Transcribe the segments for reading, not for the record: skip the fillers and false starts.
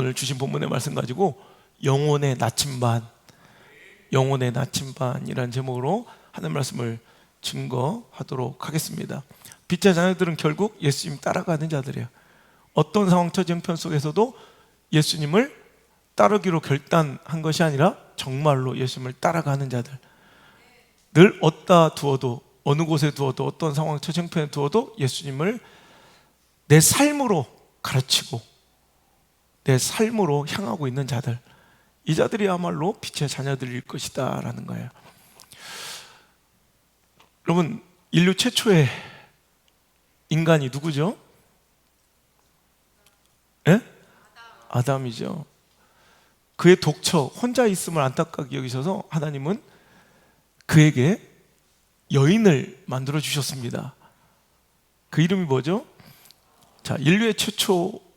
오늘 주신 본문의 말씀 가지고 영혼의 나침반이라는 제목으로 하는 말씀을 증거하도록 하겠습니다. 빛의 자녀들은 결국 예수님 따라가는 자들이에요. 어떤 상황, 처지, 형편 속에서도 예수님을 따르기로 결단한 것이 아니라 정말로 예수님을 따라가는 자들. 늘 어디다 두어도, 어느 곳에 두어도, 어떤 상황, 처지, 형편에 두어도 예수님을 내 삶으로 가르치고 내 삶으로 향하고 있는 자들, 이 자들이야말로 빛의 자녀들일 것이다 라는 거예요. 여러분, 인류 최초의 인간이 누구죠? 예? 아담이죠. 그의 독처, 혼자 있음을 안타깝게 여기셔서 하나님은 그에게 여인을 만들어 주셨습니다. 그 이름이 뭐죠? 자, 인류의 최초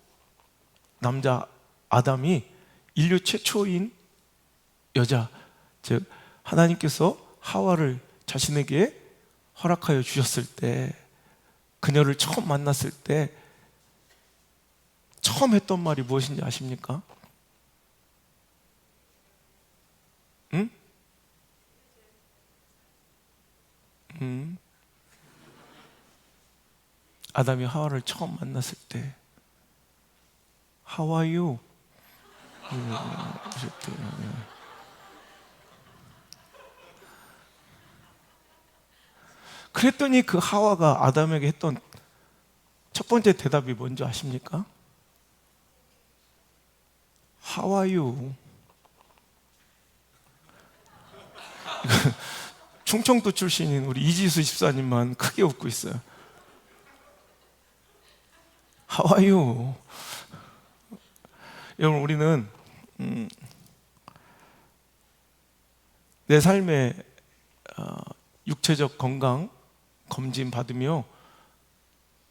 남자 아담이 인류 최초인 여자, 즉 하나님께서 하와를 자신에게 허락하여 주셨을 때, 그녀를 처음 만났을 때 처음 했던 말이 무엇인지 아십니까? 응? 아담이 하와를 처음 만났을 때 How are you? 그랬더니 그 하와가 아담에게 했던 첫 번째 대답이 뭔지 아십니까? How are you? 충청도 출신인 우리 이지수 집사님만 크게 웃고 있어요. How are you? 여러분, 우리는 내 삶의 육체적 건강 검진 받으며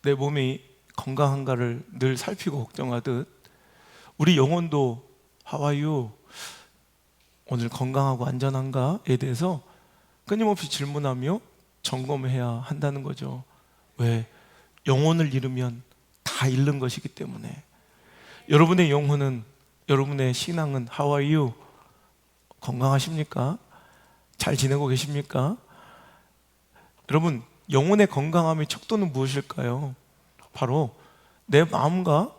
내 몸이 건강한가를 늘 살피고 걱정하듯 우리 영혼도 How are you? 오늘 건강하고 안전한가에 대해서 끊임없이 질문하며 점검해야 한다는 거죠. 왜? 영혼을 잃으면 다 잃는 것이기 때문에. 여러분의 영혼은, 여러분의 신앙은 How are you? 건강하십니까? 잘 지내고 계십니까? 여러분, 영혼의 건강함의 척도는 무엇일까요? 바로 내 마음과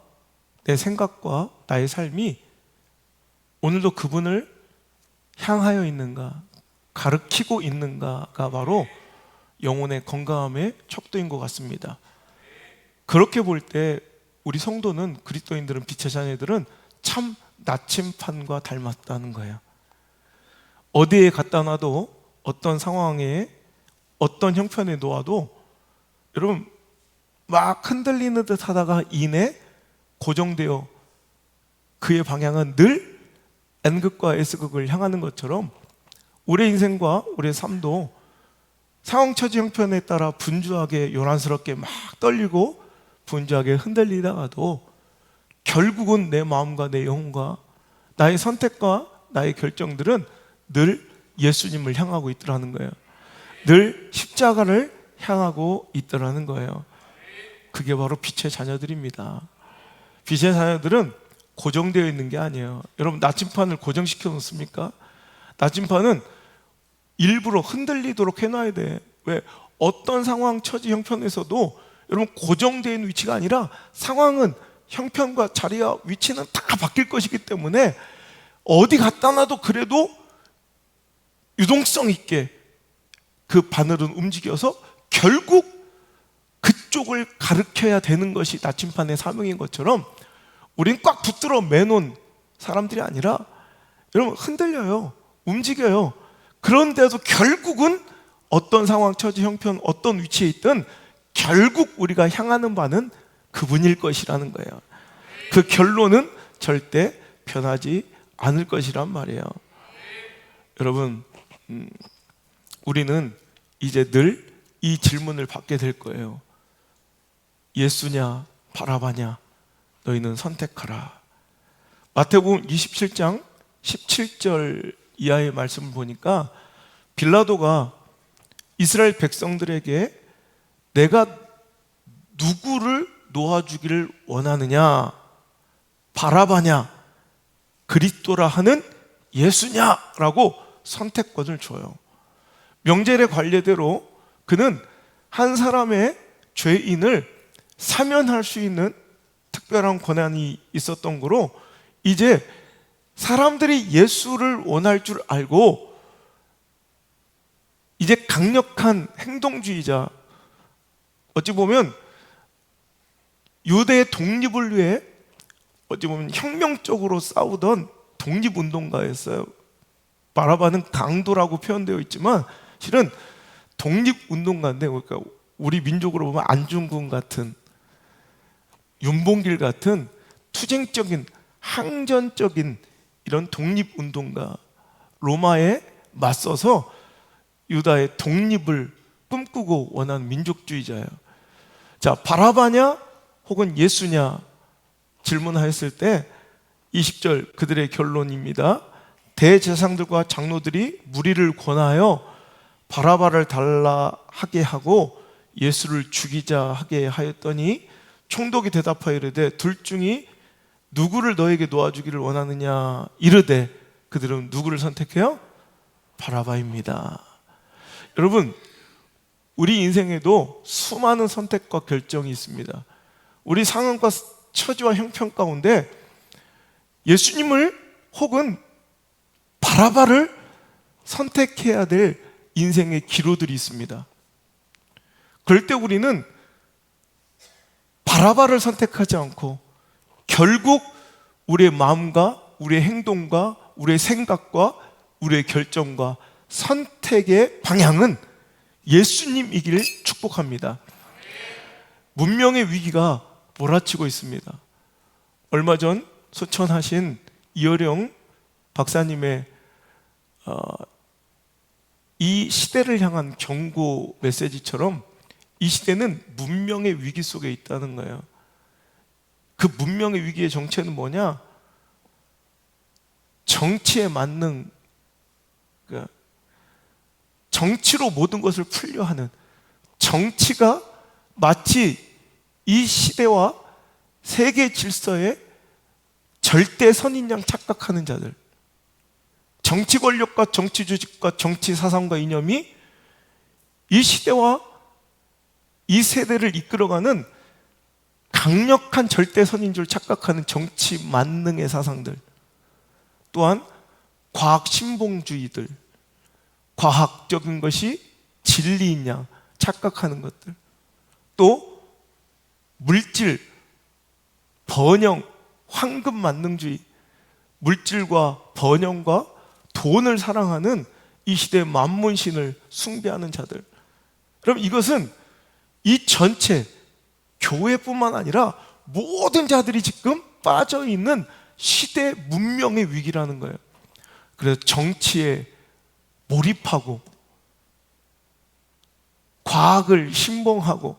내 생각과 나의 삶이 오늘도 그분을 향하여 있는가, 가르치고 있는가가 바로 영혼의 건강함의 척도인 것 같습니다. 그렇게 볼 때 우리 성도는, 그리스도인들은, 빛의 자녀들은 참 나침판과 닮았다는 거예요. 어디에 갖다 놔도, 어떤 상황에, 어떤 형편에 놓아도 여러분 막 흔들리는 듯 하다가 이내 고정되어 그의 방향은 늘 N극과 S극을 향하는 것처럼 우리의 인생과 우리의 삶도 상황, 처지, 형편에 따라 분주하게, 요란스럽게 막 떨리고 분주하게 흔들리다가도 결국은 내 마음과 내 영혼과 나의 선택과 나의 결정들은 늘 예수님을 향하고 있더라는 거예요. 늘 십자가를 향하고 있더라는 거예요. 그게 바로 빛의 자녀들입니다. 빛의 자녀들은 고정되어 있는 게 아니에요. 여러분, 나침판을 고정시켜 놓습니까? 나침판은 일부러 흔들리도록 해놔야 돼. 왜? 어떤 상황, 처지, 형편에서도 여러분 고정되어 있는 위치가 아니라 상황은, 형편과 자리와 위치는 다 바뀔 것이기 때문에 어디 갖다 놔도 그래도 유동성 있게 그 바늘은 움직여서 결국 그쪽을 가르쳐야 되는 것이 나침판의 사명인 것처럼 우린 꽉 붙들어 매놓은 사람들이 아니라 여러분 흔들려요, 움직여요. 그런데도 결국은 어떤 상황, 처지, 형편, 어떤 위치에 있든 결국 우리가 향하는 바는 그분일 것이라는 거예요. 그 결론은 절대 변하지 않을 것이란 말이에요. 여러분, 우리는 이제 늘 이 질문을 받게 될 거예요. 예수냐 바라바냐 너희는 선택하라. 마태복음 27장 17절 이하의 말씀을 보니까 빌라도가 이스라엘 백성들에게 내가 누구를 놓아주기를 원하느냐, 바라바냐, 그리스도라 하는 예수냐라고 선택권을 줘요. 명절의 관례대로 그는 한 사람의 죄인을 사면할 수 있는 특별한 권한이 있었던 거로, 이제 사람들이 예수를 원할 줄 알고 이제 강력한 행동주의자, 어찌 보면 유대의 독립을 위해 어찌 보면 혁명적으로 싸우던 독립운동가였어요. 바라바는 강도라고 표현되어 있지만 실은 독립운동가인데, 그러니까 우리 민족으로 보면 안중근 같은, 윤봉길 같은 투쟁적인 항전적인 이런 독립운동가, 로마에 맞서서 유다의 독립을 꿈꾸고 원하는 민족주의자예요. 자, 바라바냐 혹은 예수냐 질문하였을 때 20절 그들의 결론입니다. 대제사장들과 장로들이 무리를 권하여 바라바를 달라 하게 하고 예수를 죽이자 하게 하였더니 총독이 대답하여 이르되 둘 중에 누구를 너에게 놓아주기를 원하느냐 이르되 그들은 누구를 선택해요? 바라바입니다. 여러분, 우리 인생에도 수많은 선택과 결정이 있습니다. 우리 상황과 처지와 형편 가운데 예수님을 혹은 바라바를 선택해야 될 인생의 기로들이 있습니다. 그럴 때 우리는 바라바를 선택하지 않고 결국 우리의 마음과 우리의 행동과 우리의 생각과 우리의 결정과 선택의 방향은 예수님이기를 축복합니다. 문명의 위기가 몰아치고 있습니다. 얼마 전 소천하신 이어령 박사님의 이 시대를 향한 경고 메시지처럼 이 시대는 문명의 위기 속에 있다는 거예요. 그 문명의 위기의 정체는 뭐냐? 정치에 만능, 정치로 모든 것을 풀려 하는, 정치가 마치 이 시대와 세계 질서의 절대 선인 양 착각하는 자들, 정치 권력과 정치 조직과 정치 사상과 이념이 이 시대와 이 세대를 이끌어가는 강력한 절대 선인 줄 착각하는 정치 만능의 사상들, 또한 과학 신봉주의들, 과학적인 것이 진리인 양 착각하는 것들, 또 물질, 번영, 황금 만능주의, 물질과 번영과 돈을 사랑하는 이 시대의 만문신을 숭배하는 자들. 그럼 이것은 이 전체 교회뿐만 아니라 모든 자들이 지금 빠져있는 시대 문명의 위기라는 거예요. 그래서 정치에 몰입하고 과학을 신봉하고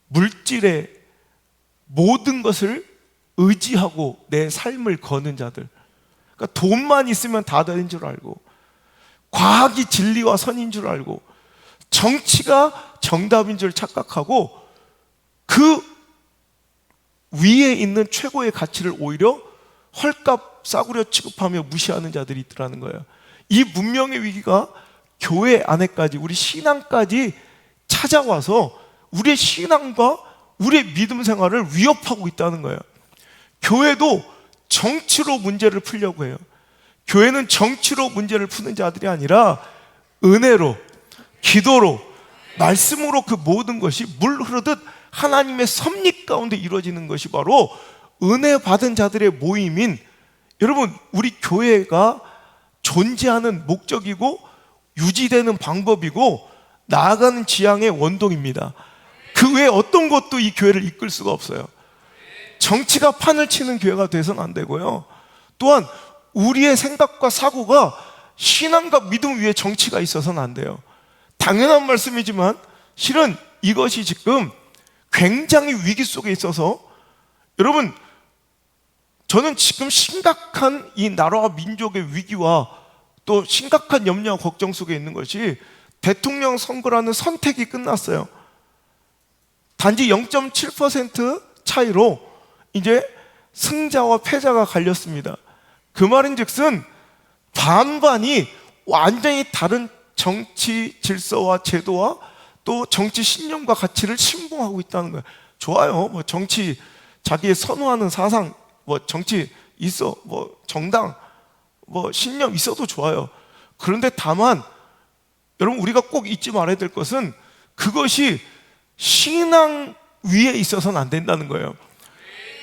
물질에 모든 것을 의지하고 내 삶을 거는 자들, 그러니까 돈만 있으면 다 되는 줄 알고, 과학이 진리와 선인 줄 알고, 정치가 정답인 줄 착각하고, 그 위에 있는 최고의 가치를 오히려 헐값 싸구려 취급하며 무시하는 자들이 있더라는 거예요. 이 문명의 위기가 교회 안에까지, 우리 신앙까지 찾아와서 우리의 신앙과 우리의 믿음 생활을 위협하고 있다는 거예요. 교회도 정치로 문제를 풀려고 해요. 교회는 정치로 문제를 푸는 자들이 아니라 은혜로, 기도로, 말씀으로 그 모든 것이 물 흐르듯 하나님의 섭리 가운데 이루어지는 것이 바로 은혜 받은 자들의 모임인, 여러분, 우리 교회가 존재하는 목적이고 유지되는 방법이고 나아가는 지향의 원동입니다. 그 외에 어떤 것도 이 교회를 이끌 수가 없어요. 정치가 판을 치는 교회가 돼서는 안 되고요. 또한 우리의 생각과 사고가 신앙과 믿음 위에 정치가 있어서는 안 돼요. 당연한 말씀이지만 실은 이것이 지금 굉장히 위기 속에 있어서, 여러분, 저는 지금 심각한 이 나라와 민족의 위기와 또 심각한 염려와 걱정 속에 있는 것이, 대통령 선거라는 선택이 끝났어요. 단지 0.7% 차이로 이제 승자와 패자가 갈렸습니다. 그 말인즉슨 반반이 완전히 다른 정치 질서와 제도와 또 정치 신념과 가치를 신봉하고 있다는 거예요. 좋아요. 뭐 정치 자기의 선호하는 사상, 뭐 정치 있어, 뭐 정당, 뭐 신념 있어도 좋아요. 그런데 다만 여러분 우리가 꼭 잊지 말아야 될 것은 그것이 신앙 위에 있어서는 안 된다는 거예요.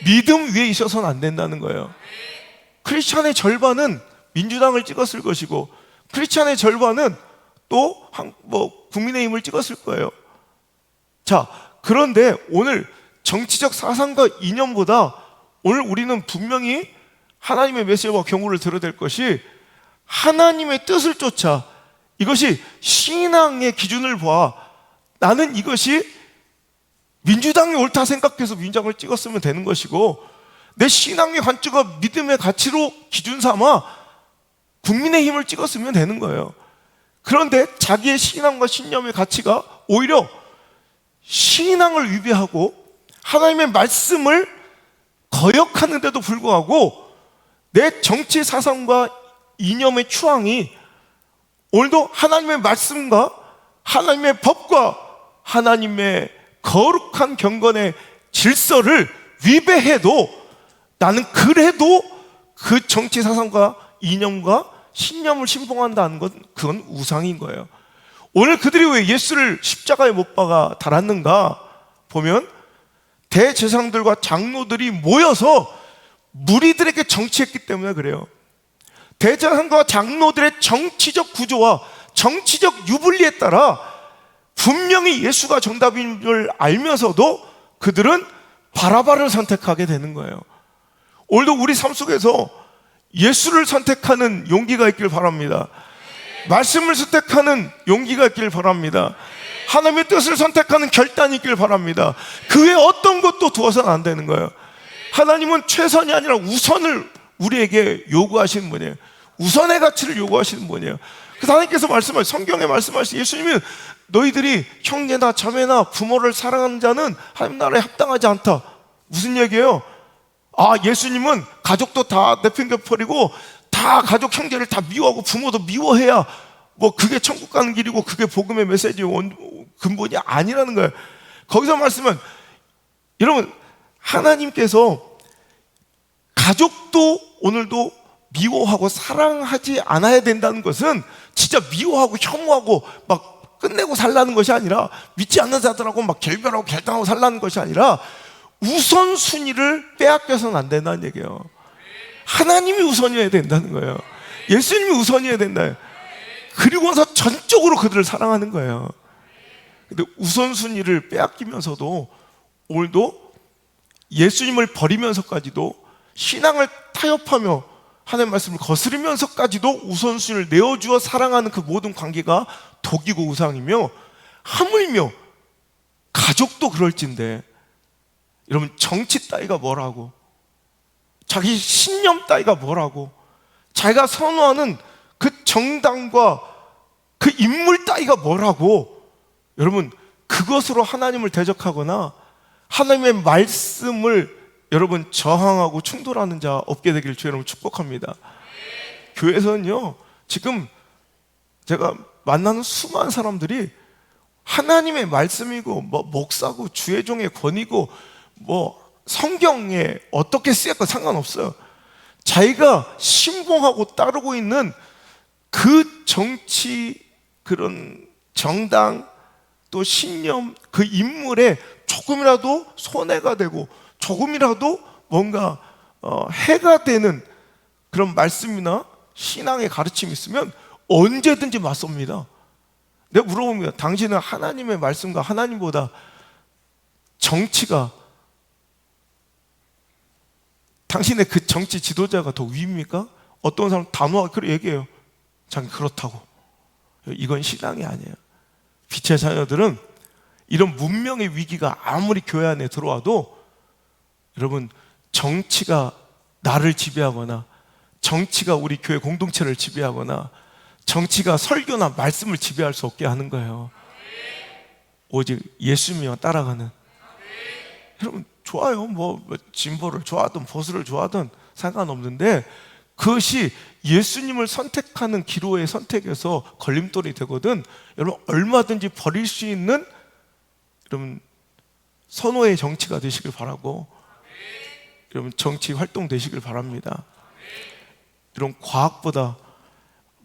믿음 위에 있어서는 안 된다는 거예요. 크리스찬의 절반은 민주당을 찍었을 것이고 크리스찬의 절반은 또 국민의힘을 찍었을 거예요. 자, 그런데 오늘 정치적 사상과 이념보다 오늘 우리는 분명히 하나님의 메시지와 경고를 들어야 될 것이 하나님의 뜻을 쫓아, 이것이 신앙의 기준을 봐. 나는 이것이 민주당이 옳다 생각해서 민주당을 찍었으면 되는 것이고, 내 신앙의 관점과 믿음의 가치로 기준 삼아 국민의힘을 찍었으면 되는 거예요. 그런데 자기의 신앙과 신념의 가치가 오히려 신앙을 위배하고 하나님의 말씀을 거역하는데도 불구하고 내 정치 사상과 이념의 추앙이 오늘도 하나님의 말씀과 하나님의 법과 하나님의 거룩한 경건의 질서를 위배해도 나는 그래도 그 정치 사상과 이념과 신념을 신봉한다는 건 그건 우상인 거예요. 오늘 그들이 왜 예수를 십자가에 못 박아 달았는가 보면 대제사장들과 장로들이 모여서 무리들에게 정치했기 때문에 그래요. 대제사장과 장로들의 정치적 구조와 정치적 유불리에 따라 분명히 예수가 정답인 줄 알면서도 그들은 바라바를 선택하게 되는 거예요. 오늘도 우리 삶 속에서 예수를 선택하는 용기가 있길 바랍니다. 말씀을 선택하는 용기가 있길 바랍니다. 하나님의 뜻을 선택하는 결단이 있길 바랍니다. 그 외에 어떤 것도 두어서는 안 되는 거예요. 하나님은 최선이 아니라 우선을 우리에게 요구하시는 분이에요. 우선의 가치를 요구하시는 분이에요. 그래서 하나님께서 성경에 말씀하신 예수님은 너희들이 형제나 자매나 부모를 사랑하는 자는 하나님 나라에 합당하지 않다. 무슨 얘기예요? 예수님은 가족도 다 내팽겨버리고 다 가족 형제를 다 미워하고 부모도 미워해야 뭐 그게 천국 가는 길이고 그게 복음의 메시지의 근본이 아니라는 거예요. 거기서 말씀은 여러분 하나님께서 가족도 오늘도 미워하고 사랑하지 않아야 된다는 것은 진짜 미워하고 혐오하고 막 끝내고 살라는 것이 아니라 믿지 않는 자들하고 막 결별하고 결단하고 살라는 것이 아니라 우선순위를 빼앗겨서는 안 된다는 얘기예요. 하나님이 우선이어야 된다는 거예요. 예수님이 우선이어야 된다. 그리고서 전적으로 그들을 사랑하는 거예요. 근데 우선순위를 빼앗기면서도 오늘도 예수님을 버리면서까지도 신앙을 타협하며 하나님의 말씀을 거스르면서까지도 우선순위를 내어주어 사랑하는 그 모든 관계가 독이고 우상이며, 하물며 가족도 그럴진데 여러분 정치 따위가 뭐라고, 자기 신념 따위가 뭐라고, 자기가 선호하는 그 정당과 그 인물 따위가 뭐라고, 여러분 그것으로 하나님을 대적하거나 하나님의 말씀을 여러분 저항하고 충돌하는 자 없게 되기를 주 여러분 축복합니다. 교회에서는요 지금 제가 만나는 수많은 사람들이 하나님의 말씀이고 뭐 목사고 주의 종의 권위고 뭐 성경에 어떻게 쓰였건 상관없어요. 자기가 신봉하고 따르고 있는 그 정치, 그런 정당 또 신념, 그 인물에 조금이라도 손해가 되고 조금이라도 뭔가 해가 되는 그런 말씀이나 신앙의 가르침이 있으면 언제든지 맞섭니다. 내가 물어봅니다. 당신은 하나님의 말씀과 하나님보다 정치가, 당신의 그 정치 지도자가 더 위입니까? 어떤 사람 단호하게 그렇게 얘기해요. 자기 그렇다고. 이건 신앙이 아니에요. 빛의 자녀들은 이런 문명의 위기가 아무리 교회 안에 들어와도 여러분 정치가 나를 지배하거나 정치가 우리 교회 공동체를 지배하거나 정치가 설교나 말씀을 지배할 수 없게 하는 거예요. 오직 예수님만 따라가는. 여러분 좋아요. 뭐 진보를 좋아하든 보수를 좋아하든 상관없는데 그것이 예수님을 선택하는 기로의 선택에서 걸림돌이 되거든 여러분 얼마든지 버릴 수 있는 여러분 선호의 정치가 되시길 바라고 여러분 정치 활동 되시길 바랍니다. 여러분 과학보다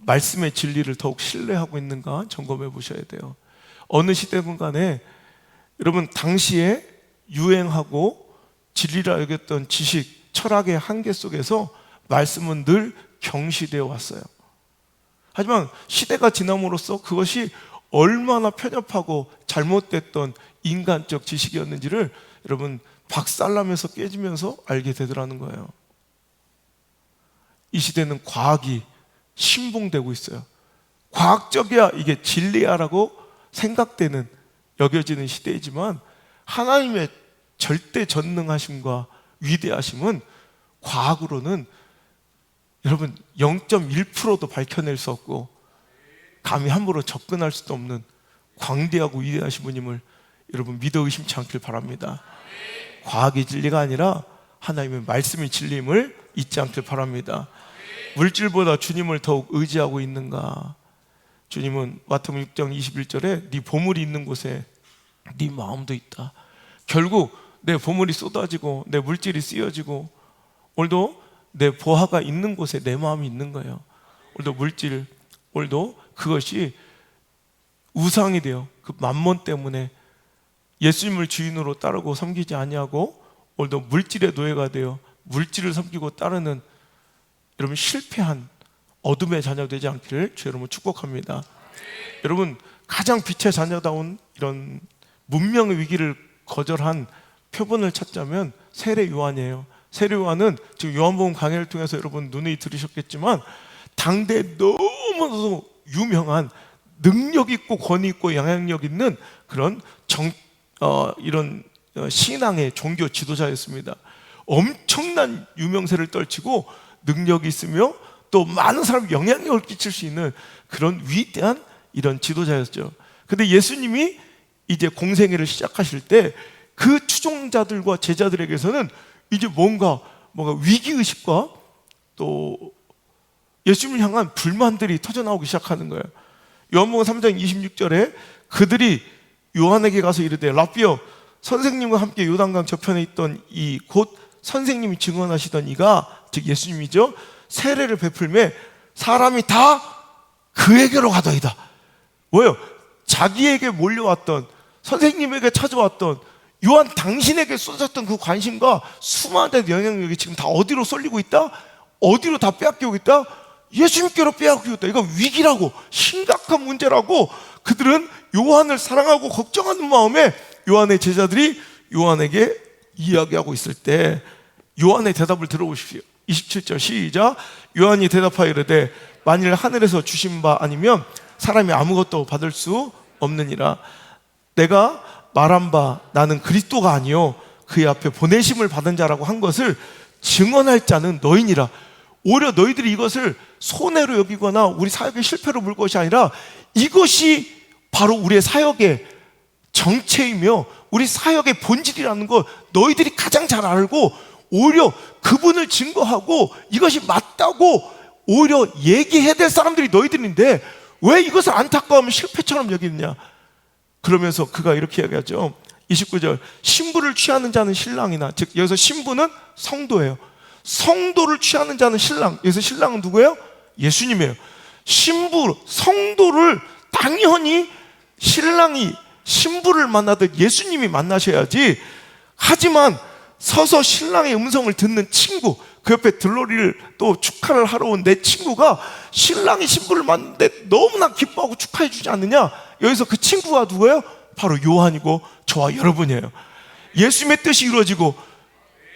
말씀의 진리를 더욱 신뢰하고 있는가 점검해 보셔야 돼요. 어느 시대든 간에 여러분 당시에 유행하고 진리라 여겼던 지식, 철학의 한계 속에서 말씀은 늘 경시되어 왔어요. 하지만 시대가 지남으로써 그것이 얼마나 편협하고 잘못됐던 인간적 지식이었는지를 여러분 박살나면서 깨지면서 알게 되더라는 거예요. 이 시대는 과학이 신봉되고 있어요. 과학적이야 이게 진리야라고 생각되는 여겨지는 시대이지만 하나님의 절대 전능하심과 위대하심은 과학으로는 여러분 0.1%도 밝혀낼 수 없고 감히 함부로 접근할 수도 없는 광대하고 위대하신 분임을 여러분 믿어 의심치 않길 바랍니다. 과학이 진리가 아니라 하나님의 말씀이 진리임을 잊지 않길 바랍니다. 물질보다 주님을 더욱 의지하고 있는가? 주님은 마태복음 6장 21절에 네 보물이 있는 곳에 네 마음도 있다. 결국 내 보물이 쏟아지고 내 물질이 쓰여지고 오늘도 내 보화가 있는 곳에 내 마음이 있는 거예요. 오늘도 물질, 오늘도 그것이 우상이 되어 그 만몬 때문에 예수님을 주인으로 따르고 섬기지 아니하고 오늘도 물질의 노예가 되어 물질을 섬기고 따르는 여러분 실패한 어둠의 자녀 되지 않기를 주 여러분 축복합니다. 여러분 가장 빛의 자녀다운 이런 문명의 위기를 거절한 표본을 찾자면 세례 요한이에요. 세례 요한은 지금 요한복음 강해를 통해서 여러분 눈이 들으셨겠지만 당대 너무나도 유명한 능력 있고 권위 있고 영향력 있는 그런 이런 신앙의 종교 지도자였습니다. 엄청난 유명세를 떨치고 능력이 있으며 또 많은 사람 영향력을 끼칠 수 있는 그런 위대한 이런 지도자였죠. 근데 예수님이 이제 공생애를 시작하실 때 그 추종자들과 제자들에게서는 이제 뭔가 위기의식과 또 예수님을 향한 불만들이 터져나오기 시작하는 거예요. 요한복음 3장 26절에 그들이 요한에게 가서 이르되 라삐여 선생님과 함께 요단강 저편에 있던 이 곧 선생님이 증언하시던 이가 즉 예수님이죠. 세례를 베풀매 사람이 다 그에게로 가더이다. 뭐예요? 자기에게 몰려왔던 선생님에게 찾아왔던 요한 당신에게 쏟아졌던 그 관심과 수많은 영향력이 지금 다 어디로 쏠리고 있다? 어디로 다 빼앗기고 있다? 예수님께로 빼앗기고 있다. 이거 위기라고 심각한 문제라고 그들은 요한을 사랑하고 걱정하는 마음에 요한의 제자들이 요한에게 이야기하고 있을 때 요한의 대답을 들어보십시오. 27절 시작. 요한이 대답하여 이르되 만일 하늘에서 주신 바 아니면 사람이 아무것도 받을 수 없느니라. 내가 말한 바 나는 그리스도가 아니요 그의 앞에 보내심을 받은 자라고 한 것을 증언할 자는 너희니라. 오히려 너희들이 이것을 손해로 여기거나 우리 사역의 실패로 볼 것이 아니라 이것이 바로 우리의 사역의 정체이며 우리 사역의 본질이라는 걸 너희들이 가장 잘 알고 오히려 그분을 증거하고 이것이 맞다고 오히려 얘기해야 될 사람들이 너희들인데 왜 이것을 안타까워하면 실패처럼 여기느냐. 그러면서 그가 이렇게 이야기하죠. 29절 신부를 취하는 자는 신랑이나 즉 여기서 신부는 성도예요. 성도를 취하는 자는 신랑. 여기서 신랑은 누구예요? 예수님이에요. 신부, 성도를 당연히 신랑이 신부를 만나듯 예수님이 만나셔야지. 하지만 서서 신랑의 음성을 듣는 친구, 그 옆에 들러리를 또 축하를 하러 온 내 친구가 신랑이 신부를 만났는데 너무나 기뻐하고 축하해 주지 않느냐. 여기서 그 친구가 누구예요? 바로 요한이고 저와 여러분이에요. 예수님의 뜻이 이루어지고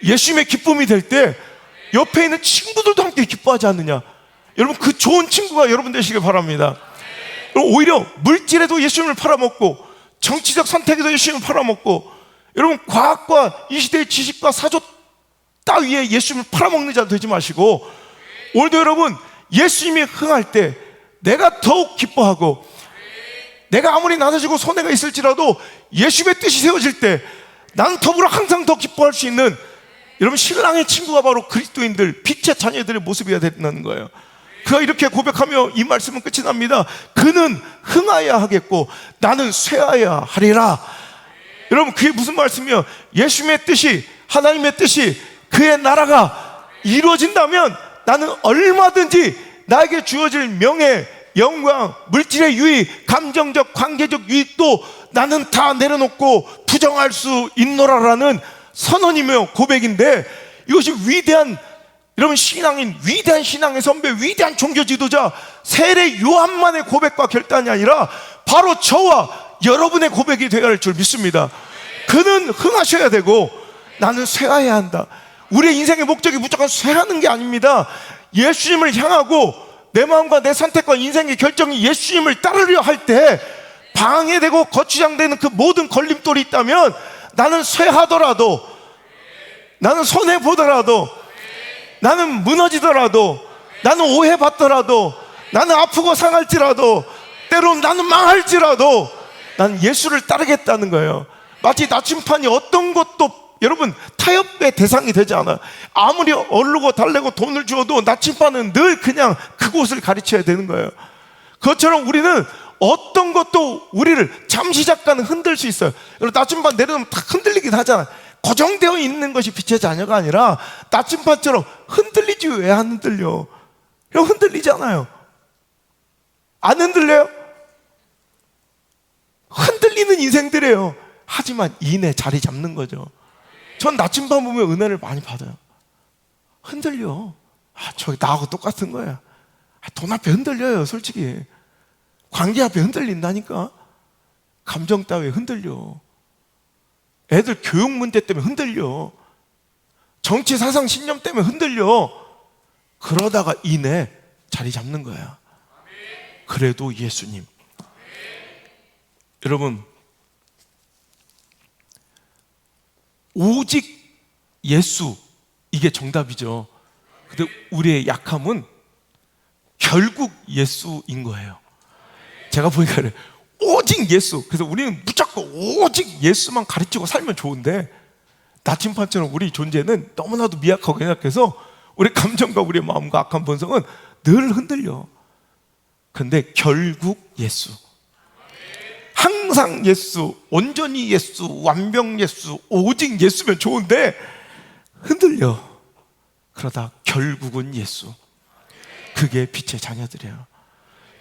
예수님의 기쁨이 될 때 옆에 있는 친구들도 함께 기뻐하지 않느냐. 여러분 그 좋은 친구가 여러분 되시길 바랍니다. 오히려 물질에도 예수님을 팔아먹고 정치적 선택에도 예수님을 팔아먹고 여러분 과학과 이 시대의 지식과 사조 따위에 예수님을 팔아먹는 자 되지 마시고 오늘도 여러분 예수님이 흥할 때 내가 더욱 기뻐하고 내가 아무리 낮아지고 손해가 있을지라도 예수님의 뜻이 세워질 때 나는 더불어 항상 더 기뻐할 수 있는 여러분, 신랑의 친구가 바로 그리스도인들, 빛의 자녀들의 모습이어야 된다는 거예요. 그가 이렇게 고백하며 이 말씀은 끝이 납니다. 그는 흥하여야 하겠고 나는 쇠하여야 하리라. 여러분, 그게 무슨 말씀이에요? 예수님의 뜻이, 하나님의 뜻이, 그의 나라가 이루어진다면 나는 얼마든지 나에게 주어질 명예, 영광, 물질의 유익, 감정적, 관계적 유익도 나는 다 내려놓고 부정할 수 있노라라는 선언이며 고백인데, 이것이 위대한, 여러분, 신앙인, 위대한 신앙의 선배, 위대한 종교 지도자 세례 요한만의 고백과 결단이 아니라 바로 저와 여러분의 고백이 되어야 할 줄 믿습니다. 그는 흥하셔야 되고 나는 쇠하여야 한다. 우리의 인생의 목적이 무조건 쇠하는 게 아닙니다. 예수님을 향하고 내 마음과 내 선택과 인생의 결정이 예수님을 따르려 할 때 방해되고 거추장되는 그 모든 걸림돌이 있다면 나는 쇠하더라도, 나는 손해보더라도, 나는 무너지더라도, 나는 오해받더라도, 나는 아프고 상할지라도, 때론 나는 망할지라도 난 예수를 따르겠다는 거예요. 마치 나침판이 어떤 것도 여러분 타협의 대상이 되지 않아요. 아무리 얼르고 달래고 돈을 주어도 나침판은 늘 그냥 그곳을 가르쳐야 되는 거예요. 그것처럼 우리는 어떤 것도 우리를 잠시 잠깐 흔들 수 있어요. 여러분, 나침판 내려놓으면 다 흔들리긴 하잖아요. 고정되어 있는 것이 빛의 자녀가 아니라 나침판처럼 흔들리지 왜 안 흔들려? 여러분, 흔들리잖아요. 안 흔들려요? 흔들리는 인생들이에요. 하지만 인에 자리 잡는 거죠. 전 나침반 보면 은혜를 많이 받아요. 흔들려. 저기 나하고 똑같은 거야. 돈 앞에 흔들려요, 솔직히. 관계 앞에 흔들린다니까. 감정 따위에 흔들려. 애들 교육 문제 때문에 흔들려. 정치 사상 신념 때문에 흔들려. 그러다가 인에 자리 잡는 거야. 그래도 예수님. 여러분, 오직 예수, 이게 정답이죠. 근데 우리의 약함은 결국 예수인 거예요. 제가 보니까 그래, 오직 예수. 그래서 우리는 무조건 오직 예수만 가르치고 살면 좋은데, 나침판처럼 우리 존재는 너무나도 미약하고 연약해서 우리 감정과 우리의 마음과 악한 본성은 늘 흔들려. 근데 결국 예수, 항상 예수, 온전히 예수, 완벽 예수, 오직 예수면 좋은데 흔들려. 그러다 결국은 예수. 그게 빛의 자녀들이에요.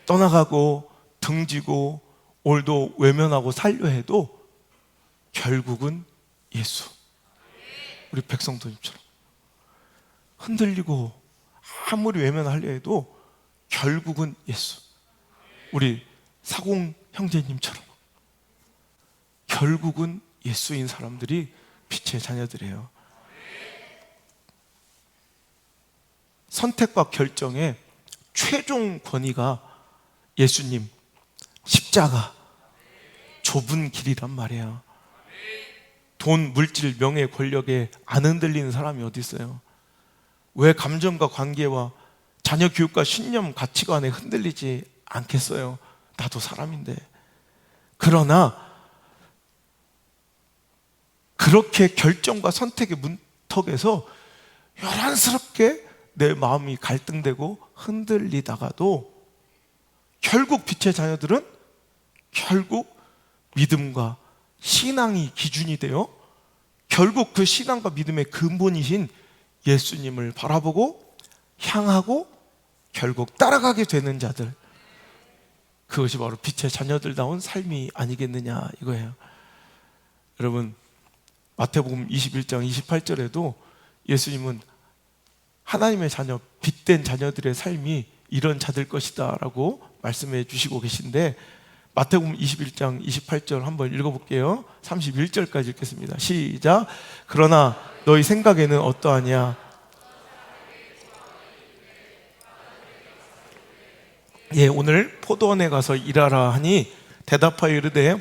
떠나가고 등지고 오늘도 외면하고 살려 해도 결국은 예수. 우리 백성도님처럼 흔들리고 아무리 외면하려 해도 결국은 예수. 우리 사공 형제님처럼 결국은 예수인 사람들이 빛의 자녀들이에요. 선택과 결정의 최종 권위가 예수님, 십자가, 좁은 길이란 말이에요. 돈, 물질, 명예, 권력에 안 흔들리는 사람이 어디 있어요? 왜 감정과 관계와 자녀 교육과 신념, 가치관에 흔들리지 않겠어요? 나도 사람인데. 그러나 그렇게 결정과 선택의 문턱에서 요란스럽게 내 마음이 갈등되고 흔들리다가도 결국 빛의 자녀들은 결국 믿음과 신앙이 기준이 되어 결국 그 신앙과 믿음의 근본이신 예수님을 바라보고 향하고 결국 따라가게 되는 자들, 그것이 바로 빛의 자녀들다운 삶이 아니겠느냐 이거예요. 여러분, 마태복음 21장 28절에도 예수님은 하나님의 자녀, 빛된 자녀들의 삶이 이런 자들 것이다 라고 말씀해 주시고 계신데, 마태복음 21장 28절 한번 읽어볼게요. 31절까지 읽겠습니다. 시작. 그러나 너희 생각에는 어떠하냐? 예, 오늘 포도원에 가서 일하라 하니 대답하여 이르되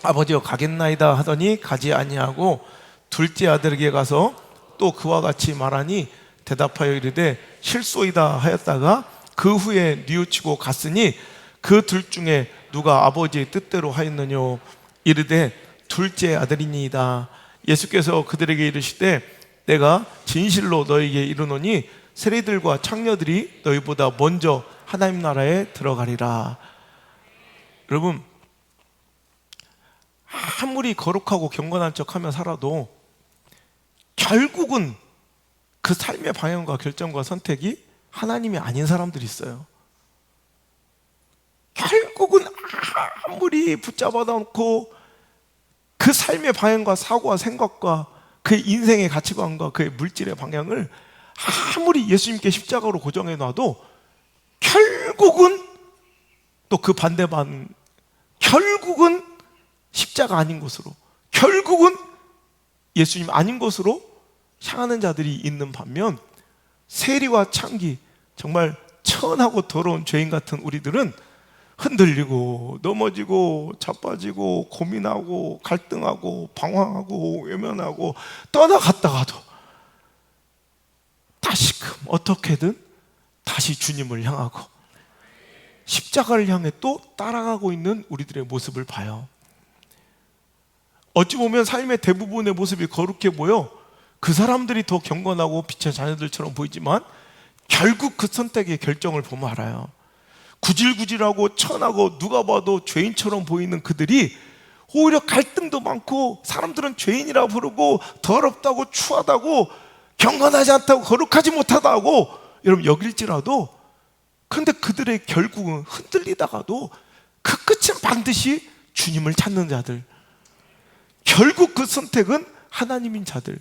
아버지여 가겠나이다 하더니 가지 아니하고 둘째 아들에게 가서 또 그와 같이 말하니 대답하여 이르되 실소이다 하였다가 그 후에 뉘우치고 갔으니 그 둘 중에 누가 아버지의 뜻대로 하였느뇨? 이르되 둘째 아들이니이다. 예수께서 그들에게 이르시되 내가 진실로 너에게 이르노니 세리들과 창녀들이 너희보다 먼저 하나님 나라에 들어가리라. 여러분, 아무리 거룩하고 경건한 척하며 살아도 결국은 그 삶의 방향과 결정과 선택이 하나님이 아닌 사람들이 있어요. 결국은 아무리 붙잡아 놓고 그 삶의 방향과 사고와 생각과 그의 인생의 가치관과 그의 물질의 방향을 아무리 예수님께 십자가로 고정해 놔도 결국은 또 그 반대반, 결국은 십자가 아닌 곳으로, 결국은 예수님 아닌 곳으로 향하는 자들이 있는 반면, 세리와 창기, 정말 천하고 더러운 죄인 같은 우리들은 흔들리고 넘어지고 자빠지고 고민하고 갈등하고 방황하고 외면하고 떠나갔다가도 다시금 어떻게든 다시 주님을 향하고 십자가를 향해 또 따라가고 있는 우리들의 모습을 봐요. 어찌 보면 삶의 대부분의 모습이 거룩해 보여 그 사람들이 더 경건하고 빛의 자녀들처럼 보이지만 결국 그 선택의 결정을 보면 알아요. 구질구질하고 천하고 누가 봐도 죄인처럼 보이는 그들이 오히려 갈등도 많고, 사람들은 죄인이라고 부르고 더럽다고 추하다고 경건하지 않다고 거룩하지 못하다고 여러분 여길지라도, 그런데 그들의 결국은 흔들리다가도 그 끝은 반드시 주님을 찾는 자들, 결국 그 선택은 하나님인 자들.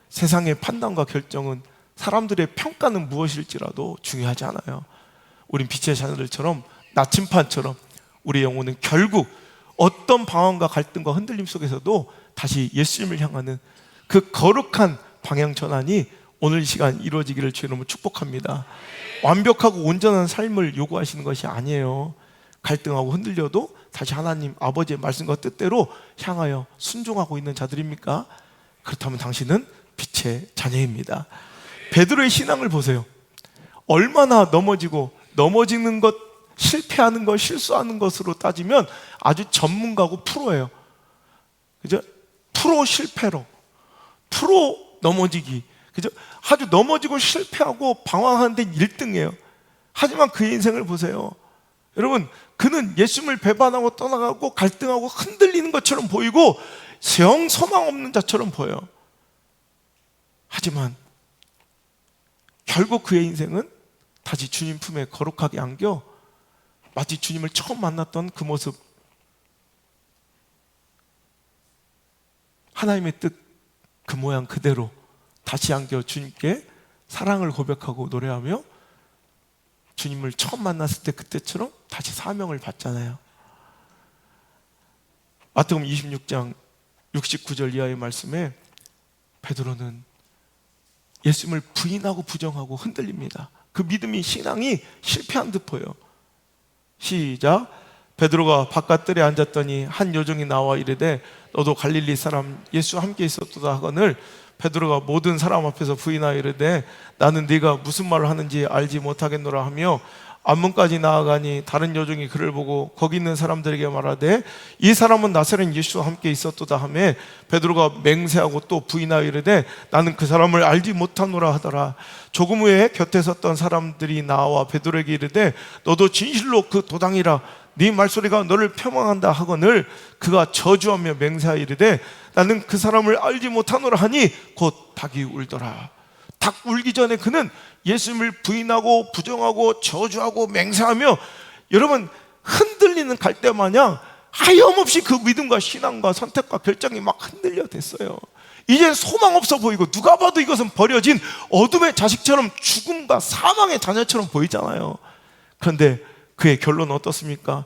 세상의 판단과 결정은, 사람들의 평가는 무엇일지라도 중요하지 않아요. 우린 빛의 자녀들처럼 나침판처럼 우리의 영혼은 결국 어떤 방황과 갈등과 흔들림 속에서도 다시 예수님을 향하는 그 거룩한 방향 전환이 오늘 이 시간 이루어지기를 주의 이름으로 축복합니다. 완벽하고 온전한 삶을 요구하시는 것이 아니에요. 갈등하고 흔들려도 다시 하나님 아버지의 말씀과 뜻대로 향하여 순종하고 있는 자들입니까? 그렇다면 당신은 빛의 자녀입니다. 베드로의 신앙을 보세요. 얼마나 넘어지는 것, 실패하는 것, 실수하는 것으로 따지면 아주 전문가고 프로예요. 그죠? 프로 실패로, 프로 넘어지기. 그죠? 아주 넘어지고 실패하고 방황하는 데 1등이에요. 하지만 그의 인생을 보세요. 여러분, 그는 예수님을 배반하고 떠나가고 갈등하고 흔들리는 것처럼 보이고 영 소망 없는 자처럼 보여요. 하지만 결국 그의 인생은 다시 주님 품에 거룩하게 안겨 마치 주님을 처음 만났던 그 모습, 하나님의 뜻 그 모양 그대로 다시 안겨 주님께 사랑을 고백하고 노래하며 주님을 처음 만났을 때 그때처럼 다시 사명을 받잖아요. 마태복음 26장 69절 이하의 말씀에 베드로는 예수님을 부인하고 부정하고 흔들립니다. 그 믿음이, 신앙이 실패한 듯 보여. 시작. 베드로가 바깥들에 앉았더니 한 여종이 나와 이르되 너도 갈릴리 사람 예수와 함께 있었도다 하거늘 베드로가 모든 사람 앞에서 부인하여 이르되 나는 네가 무슨 말을 하는지 알지 못하겠노라 하며 앞문까지 나아가니 다른 여종이 그를 보고 거기 있는 사람들에게 말하되 이 사람은 나사렛 예수와 함께 있었도다 하며 베드로가 맹세하고 또 부인하여 이르되 나는 그 사람을 알지 못하노라 하더라. 조금 후에 곁에 섰던 사람들이 나와 베드로에게 이르되 너도 진실로 그 도당이라 네 말소리가 너를 폄하한다 하거늘 그가 저주하며 맹세하여 이르되 나는 그 사람을 알지 못하노라 하니 곧 닭이 울더라. 닭 울기 전에 그는 예수님을 부인하고 부정하고 저주하고 맹세하며 여러분 흔들리는 갈대 마냥 하염없이 그 믿음과 신앙과 선택과 결정이 막 흔들려 됐어요. 이제 소망 없어 보이고 누가 봐도 이것은 버려진 어둠의 자식처럼 죽음과 사망의 자녀처럼 보이잖아요. 그런데 그의 결론은 어떻습니까?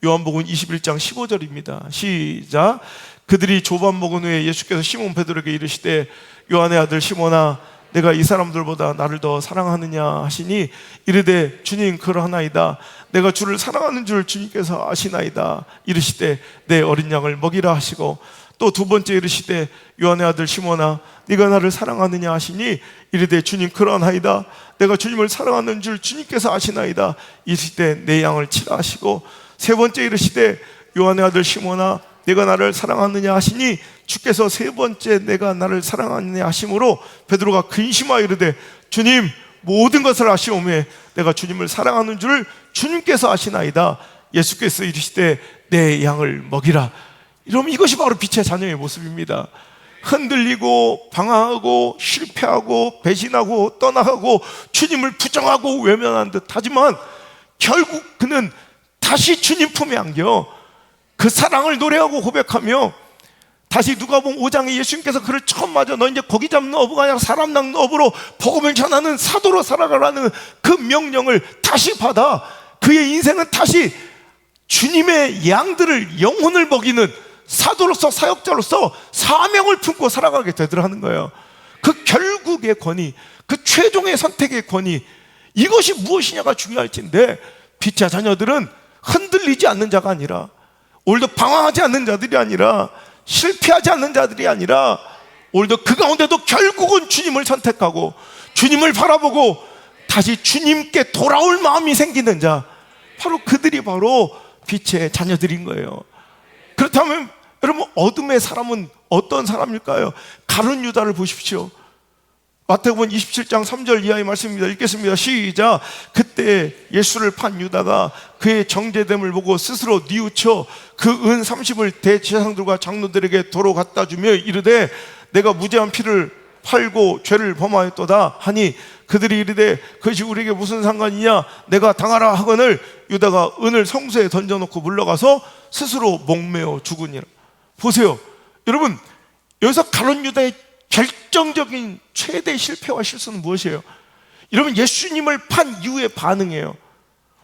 요한복음 21장 15절입니다. 시작. 그들이 조반 먹은 후에 예수께서 시몬 베드로에게 이르시되 요한의 아들 시몬아 내가 이 사람들보다 나를 더 사랑하느냐 하시니 이르되 주님 그러하나이다. 내가 주를 사랑하는 줄 주님께서 아시나이다. 이르시되 내 어린 양을 먹이라 하시고 또 두 번째 이르시되 요한의 아들 시몬아 네가 나를 사랑하느냐 하시니 이르되 주님 그러하나이다. 내가 주님을 사랑하는 줄 주님께서 아시나이다. 이르시되 내 양을 치라 하시고 세 번째 이르시되 요한의 아들 시몬아 내가 나를 사랑하느냐 하시니 주께서 세 번째 내가 나를 사랑하느냐 하심으로 베드로가 근심하여 이르되 주님 모든 것을 아시오매 내가 주님을 사랑하는 줄을 주님께서 아시나이다. 예수께서 이르시되 내 양을 먹이라. 이러면 이것이 바로 빛의 자녀의 모습입니다. 흔들리고 방황하고 실패하고 배신하고 떠나가고 주님을 부정하고 외면한 듯 하지만 결국 그는 다시 주님 품에 안겨 그 사랑을 노래하고 고백하며 다시 누가복음 5장에 예수님께서 그를 처음 맞아 너 이제 고기 잡는 어부가 아니라 사람 낚는 어부로 복음을 전하는 사도로 살아가라는 그 명령을 다시 받아 그의 인생은 다시 주님의 양들을 영혼을 먹이는 사도로서 사역자로서 사명을 품고 살아가게 되더라는 거예요. 그 결국의 권위, 그 최종의 선택의 권위, 이것이 무엇이냐가 중요할진데 빛의 자녀들은 흔들리지 않는 자가 아니라 오늘도 방황하지 않는 자들이 아니라 실패하지 않는 자들이 아니라 오늘도 그 가운데도 결국은 주님을 선택하고 주님을 바라보고 다시 주님께 돌아올 마음이 생기는 자, 바로 그들이 바로 빛의 자녀들인 거예요. 그렇다면 여러분 어둠의 사람은 어떤 사람일까요? 가룟 유다를 보십시오. 마태복음 27장 3절 이하의 말씀입니다. 읽겠습니다. 시작. 그때 예수를 판 유다가 그의 정죄됨을 보고 스스로 뉘우쳐 그 은 30을 대제사장들과 장로들에게 도로 갖다 주며 이르되 내가 무죄한 피를 팔고 죄를 범하였도다 하니 그들이 이르되 그것이 우리에게 무슨 상관이냐 내가 당하라 하거늘 유다가 은을 성소에 던져놓고 물러가서 스스로 목매어 죽으니라. 보세요 여러분, 여기서 가룟 유다의 결정적인 최대 실패와 실수는 무엇이에요? 여러분, 예수님을 판 이후의 반응이에요.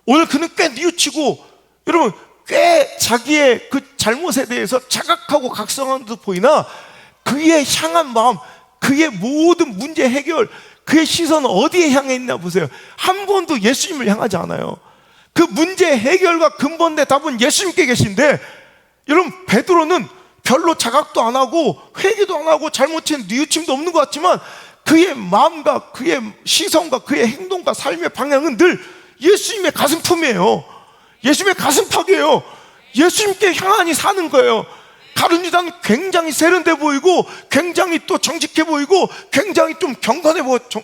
오늘 그는 꽤 뉘우치고 여러분 꽤 자기의 그 잘못에 대해서 자각하고 각성하는 듯 보이나 그의 향한 마음, 그의 모든 문제 해결, 그의 시선은 어디에 향해 있나 보세요. 한 번도 예수님을 향하지 않아요. 그 문제 해결과 근본의 답은 예수님께 계신데 여러분 베드로는 별로 자각도 안 하고 회개도 안 하고 잘못된 뉘우침도 없는 것 같지만 그의 마음과 그의 시선과 그의 행동과 삶의 방향은 늘 예수님의 가슴품이에요. 예수님의 가슴팍이에요. 예수님께 향하니 사는 거예요. 가룟 유다는 굉장히 세련돼 보이고 굉장히 또 정직해 보이고 굉장히 좀 경건해 보이고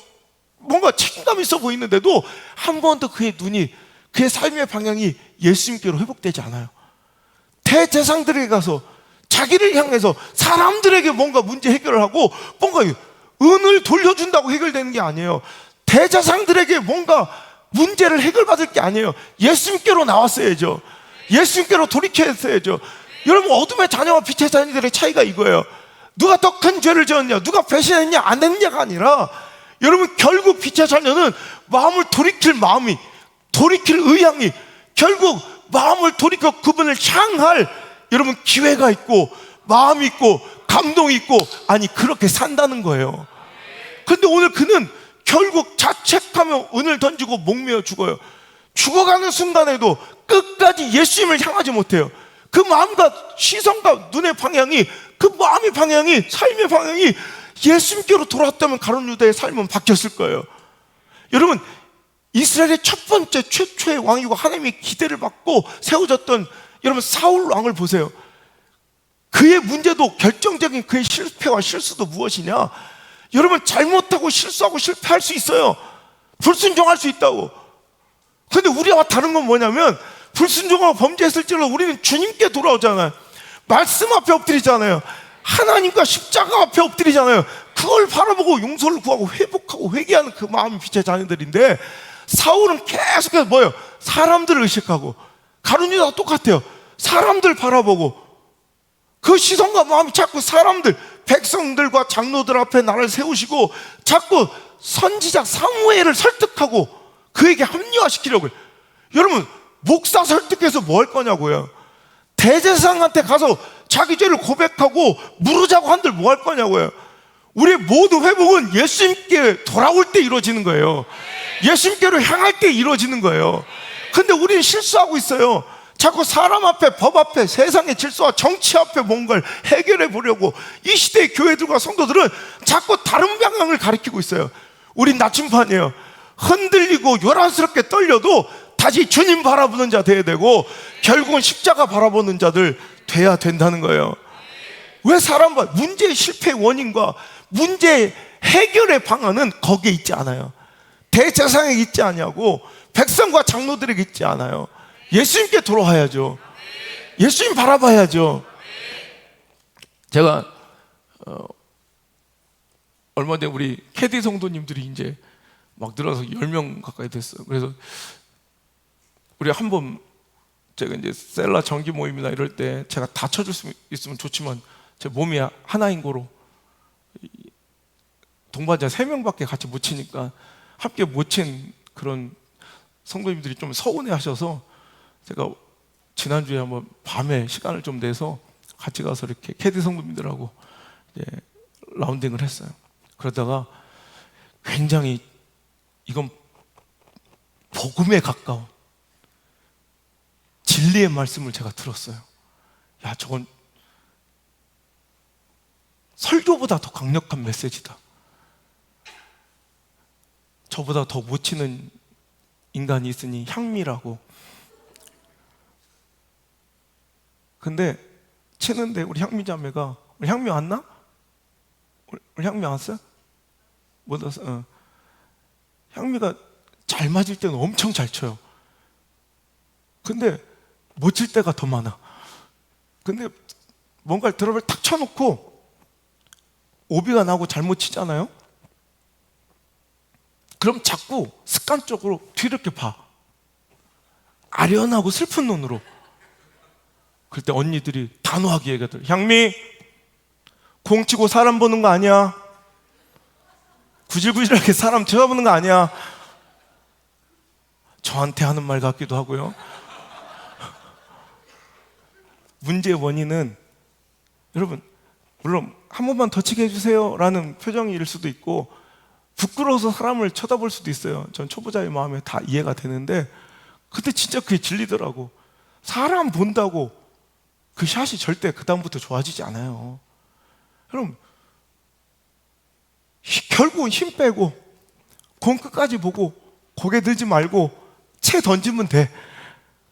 뭔가 책임감 있어 보이는데도 한 번도 그의 눈이 그의 삶의 방향이 예수님께로 회복되지 않아요. 대제사장들에게 가서 자기를 향해서 사람들에게 뭔가 문제 해결을 하고 뭔가 은을 돌려준다고 해결되는 게 아니에요. 대제사장들에게 뭔가 문제를 해결받을 게 아니에요. 예수님께로 나왔어야죠. 예수님께로 돌이켰어야죠. 여러분, 어둠의 자녀와 빛의 자녀들의 차이가 이거예요. 누가 더 큰 죄를 지었냐, 누가 배신했냐 안 했냐가 아니라 여러분 결국 빛의 자녀는 마음을 돌이킬 마음이, 돌이킬 의향이, 결국 마음을 돌이켜 그분을 향할 여러분 기회가 있고 마음이 있고 감동이 있고, 아니 그렇게 산다는 거예요. 그런데 오늘 그는 결국 자책하며 은을 던지고 목매어 죽어요. 죽어가는 순간에도 끝까지 예수님을 향하지 못해요. 그 마음과 시선과 눈의 방향이, 그 마음의 방향이, 삶의 방향이 예수님께로 돌아왔다면 가룟 유다의 삶은 바뀌었을 거예요. 여러분, 이스라엘의 첫 번째 최초의 왕이고 하나님의 기대를 받고 세워졌던 여러분 사울 왕을 보세요. 그의 문제도 결정적인 그의 실패와 실수도 무엇이냐? 여러분, 잘못하고 실수하고 실패할 수 있어요. 불순종할 수 있다고. 그런데 우리와 다른 건 뭐냐면 불순종하고 범죄했을지라도 우리는 주님께 돌아오잖아요. 말씀 앞에 엎드리잖아요. 하나님과 십자가 앞에 엎드리잖아요. 그걸 바라보고 용서를 구하고 회복하고 회개하는 그 마음이 빛의 자녀들인데, 사울은 계속해서 뭐예요? 사람들을 의식하고, 가룟 유다가 똑같아요. 사람들 바라보고 그 시선과 마음이 자꾸 사람들, 백성들과 장로들 앞에 나를 세우시고 자꾸 선지자 사무엘을 설득하고 그에게 합리화시키려고 해요. 여러분, 목사 설득해서 뭐 할 거냐고요? 대제사장한테 가서 자기 죄를 고백하고 물으자고 한들 뭐 할 거냐고요? 우리의 모든 회복은 예수님께 돌아올 때 이루어지는 거예요. 예수님께로 향할 때 이루어지는 거예요. 근데 우리는 실수하고 있어요. 자꾸 사람 앞에, 법 앞에, 세상의 질서와 정치 앞에 뭔가를 해결해 보려고 이 시대의 교회들과 성도들은 자꾸 다른 방향을 가리키고 있어요. 우린 나침반이에요. 흔들리고 요란스럽게 떨려도 다시 주님 바라보는 자 돼야 되고, 결국은 십자가 바라보는 자들, 돼야 된다는 거예요. 왜 사람과 문제의 실패의 원인과 문제 해결의 방안은 거기에 있지 않아요. 대제사장에 있지 않냐고, 백성과 장로들에게 있지 않아요. 예수님께 돌아와야죠. 예수님 바라봐야죠. 제가 얼마 전에 우리 캐디 성도님들이 이제 막 늘어서 10명 가까이 됐어요. 그래서 우리 한번 제가 이제 셀라 정기 모임이나 이럴 때 제가 다쳐줄 수 있으면 좋지만 제 몸이 하나인 거로 동반자 3명밖에 같이 못 치니까 함께 못 친 그런 성도님들이 좀 서운해 하셔서 제가 지난주에 한번 밤에 시간을 좀 내서 같이 가서 이렇게 캐디 성도님들하고 이제 라운딩을 했어요. 그러다가 굉장히 이건 복음에 가까운 진리의 말씀을 제가 들었어요. 야, 저건 설교보다 더 강력한 메시지다. 저보다 더 못 치는 인간이 있으니 향미라고. 근데 치는데 우리 향미 자매가, 우리 향미 왔나? 우리 향미 왔어요? 못 왔어? 향미가 잘 맞을 때는 엄청 잘 쳐요. 근데 못 칠 때가 더 많아. 근데 뭔가를 드랍을 탁 쳐놓고 오비가 나고 잘못 치잖아요? 그럼 자꾸 습관적으로 뒤를 이렇게 봐. 아련하고 슬픈 눈으로. 그럴 때 언니들이 단호하게 얘기하더라고요. 향미, 공 치고 사람 보는 거 아니야. 구질구질하게 사람 쳐다보는 거 아니야. 저한테 하는 말 같기도 하고요. 문제의 원인은, 여러분, 물론 한 번만 더 치게 해주세요 라는 표정일 수도 있고, 부끄러워서 사람을 쳐다볼 수도 있어요. 전 초보자의 마음에 다 이해가 되는데, 근데 진짜 그게 진리더라고. 사람 본다고 그 샷이 절대 그 다음부터 좋아지지 않아요. 여러분, 결국은 힘 빼고 공 끝까지 보고 고개 들지 말고 채 던지면 돼.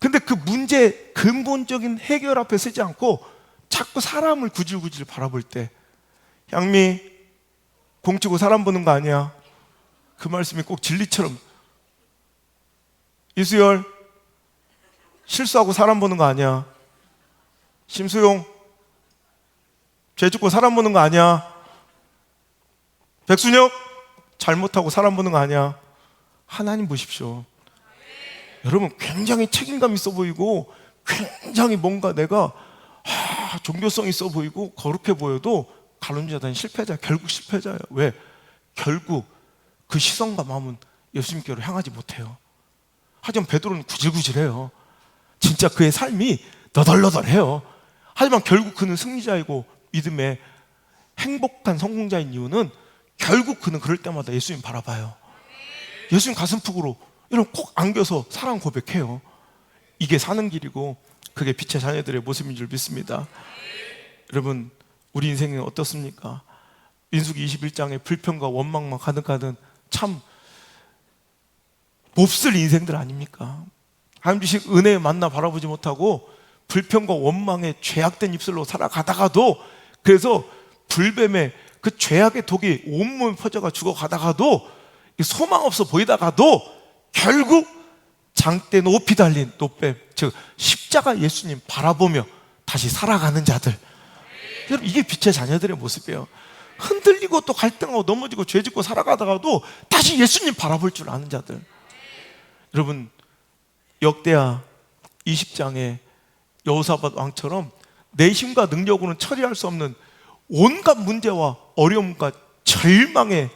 근데 그 문제 근본적인 해결 앞에 서지 않고 자꾸 사람을 구질구질 바라볼 때, 향미, 공 치고 사람 보는 거 아니야. 그 말씀이 꼭 진리처럼. 이수열, 실수하고 사람 보는 거 아니야. 심수용, 죄 짓고 사람 보는 거 아니야. 백순혁, 잘못하고 사람 보는 거 아니야. 하나님 보십시오. 여러분, 굉장히 책임감 있어 보이고 굉장히 뭔가 내가 종교성 있어 보이고 거룩해 보여도 가론주자는 실패자야. 결국 실패자예요. 왜? 결국 그 시선과 마음은 예수님께로 향하지 못해요. 하지만 베드로는 구질구질해요. 진짜 그의 삶이 너덜너덜해요. 하지만 결국 그는 승리자이고 믿음의 행복한 성공자인 이유는 결국 그는 그럴 때마다 예수님 바라봐요. 예수님 가슴팍으로 이런 꼭 안겨서 사랑 고백해요. 이게 사는 길이고 그게 빛의 자녀들의 모습인 줄 믿습니다. 여러분, 우리 인생은 어떻습니까? 민수기 21장에 불평과 원망만 가득하던 참 몹쓸 인생들 아닙니까? 하나님 주신 은혜에 만나 바라보지 못하고 불평과 원망에 죄악된 입술로 살아가다가도, 그래서 불뱀의 그 죄악의 독이 온몸에 퍼져가 죽어가다가도, 소망 없어 보이다가도 결국 장대 높이 달린 노뱀, 즉 십자가 예수님 바라보며 다시 살아가는 자들. 여러분, 이게 빛의 자녀들의 모습이에요. 흔들리고 또 갈등하고 넘어지고 죄짓고 살아가다가도 다시 예수님 바라볼 줄 아는 자들. 여러분, 역대하 20장에 여호사밧 왕처럼 내 힘과 능력으로는 처리할 수 없는 온갖 문제와 어려움과 절망에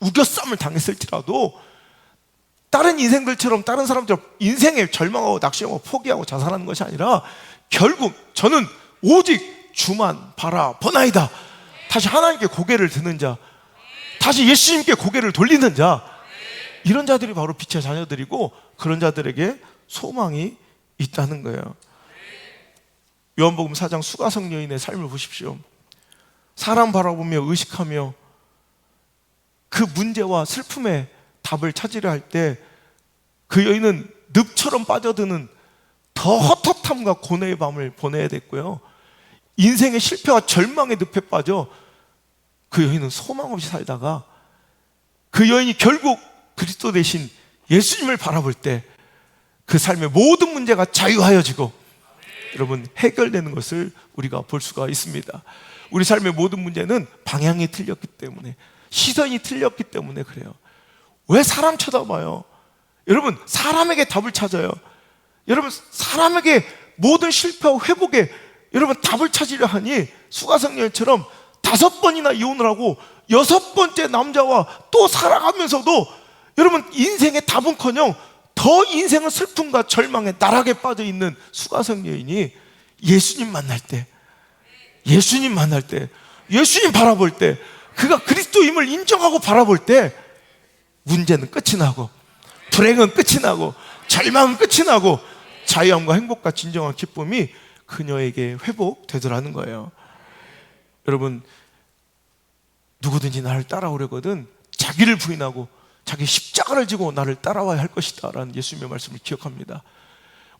우겨쌈을 당했을지라도 다른 인생들처럼, 다른 사람들처럼 인생에 절망하고 낙심하고 포기하고 자살하는 것이 아니라 결국 저는 오직 주만 바라보나이다. 다시 하나님께 고개를 드는 자, 다시 예수님께 고개를 돌리는 자, 이런 자들이 바로 빛의 자녀들이고 그런 자들에게 소망이 있다는 거예요. 요한복음 4장 수가성 여인의 삶을 보십시오. 사람 바라보며 의식하며 그 문제와 슬픔의 답을 찾으려 할 때 그 여인은 늪처럼 빠져드는 더 헛헛함과 고뇌의 밤을 보내야 됐고요. 인생의 실패와 절망의 늪에 빠져 그 여인은 소망 없이 살다가 그 여인이 결국 그리스도 대신 예수님을 바라볼 때 그 삶의 모든 문제가 자유하여지고 여러분 해결되는 것을 우리가 볼 수가 있습니다. 우리 삶의 모든 문제는 방향이 틀렸기 때문에, 시선이 틀렸기 때문에 그래요. 왜 사람 쳐다봐요? 여러분 사람에게 답을 찾아요. 여러분 사람에게 모든 실패와 회복에 여러분 답을 찾으려 하니 수가성 여인처럼 5번이나 이혼을 하고 6번째 남자와 또 살아가면서도 여러분 인생의 답은커녕 더 인생은 슬픔과 절망에 나락에 빠져 있는 수가성 여인이 예수님 만날 때, 예수님 바라볼 때, 그가 그리스도임을 인정하고 바라볼 때 문제는 끝이 나고 불행은 끝이 나고 절망은 끝이 나고 자유함과 행복과 진정한 기쁨이 그녀에게 회복되더라는 거예요. 여러분 누구든지 나를 따라오려거든 자기를 부인하고 자기 십자가를 지고 나를 따라와야 할 것이다 라는 예수님의 말씀을 기억합니다.